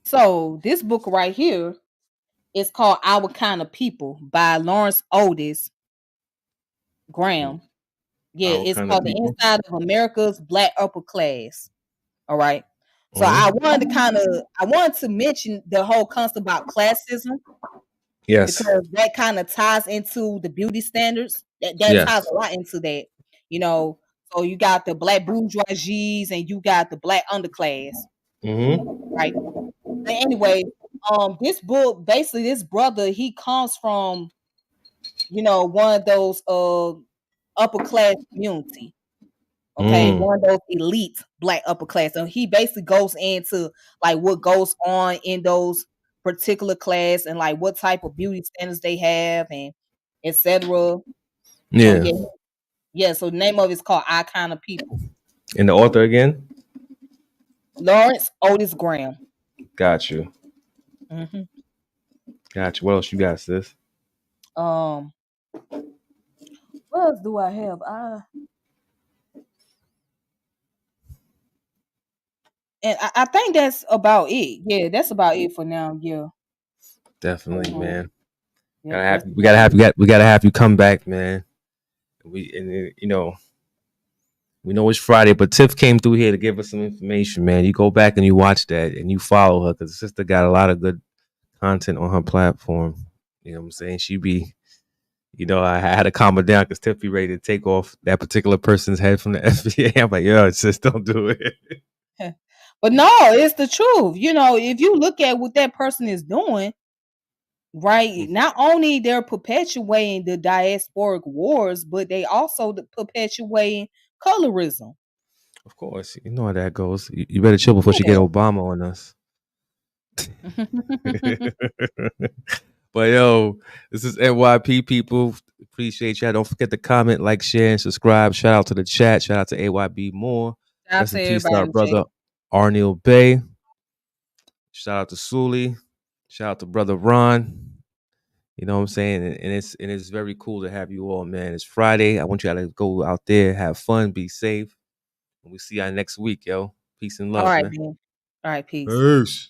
Speaker 2: so this book right here is called Our Kind of People by Lawrence Otis Graham. Yeah,
Speaker 1: Our
Speaker 2: it's
Speaker 1: kind of
Speaker 2: called The
Speaker 1: people.
Speaker 2: Inside of America's Black Upper Class. All right. So
Speaker 1: Mm-hmm.
Speaker 2: I wanted to mention the whole concept about classism
Speaker 1: Yes.
Speaker 2: because that kind of ties into the beauty standards. That ties
Speaker 1: Yes.
Speaker 2: a lot into that. You know, so you got the black bourgeoisies and you got the black underclass,
Speaker 1: Mm-hmm.
Speaker 2: right? But anyway, this book basically this brother he comes from one of those upper class community. Okay,
Speaker 1: Mm.
Speaker 2: one of those elite black upper class. So he basically goes into like what goes on in those particular class and like what type of beauty standards they have and etc. So
Speaker 1: Yeah.
Speaker 2: yeah. So the name of it's called I Kind of People.
Speaker 1: And the author again?
Speaker 2: Lawrence Otis Graham.
Speaker 1: Got you.
Speaker 2: hmm
Speaker 1: Got you. What else you got, sis?
Speaker 2: Um, what else do I have? I think that's about it. Yeah, that's about it for now. Yeah.
Speaker 1: Definitely,
Speaker 2: Um,
Speaker 1: man.
Speaker 2: yep,
Speaker 1: Gotta have
Speaker 2: that's
Speaker 1: we
Speaker 2: about
Speaker 1: gotta have
Speaker 2: it.
Speaker 1: we gotta have you come back, man. We know it's Friday, but Tiff came through here to give us some information, man. You go back and you watch that and you follow her because the sister got a lot of good content on her platform. You know what I'm saying? I had to calm her down because Tiff be ready to take off that particular person's head from the FBA. I'm like, yo, sis, don't do it.
Speaker 2: But no, it's the truth. If you look at what that person is doing, right? Not only they're perpetuating the diasporic wars, but they also perpetuating colorism.
Speaker 1: Of course, you know how that goes. You better chill before she get
Speaker 2: Yeah.
Speaker 1: Obama on us. But yo, this is NYP people. Appreciate y'all. Don't forget to comment, like, share, and subscribe. Shout out to the chat. Shout out to AYB Moore.
Speaker 2: Shout out
Speaker 1: Rest
Speaker 2: to
Speaker 1: in peace to
Speaker 2: everybody
Speaker 1: our
Speaker 2: in the chat.
Speaker 1: brother Arnil Bay. Shout out to Sully. Shout out to brother Ron. You know what I'm saying? And it's very cool to have you all, man. It's Friday. I want y'all to go out there, have fun, be safe. And we see y'all next week, yo. Peace and
Speaker 2: All
Speaker 1: love,
Speaker 2: right,
Speaker 1: man.
Speaker 2: man. All right, peace.
Speaker 1: Peace.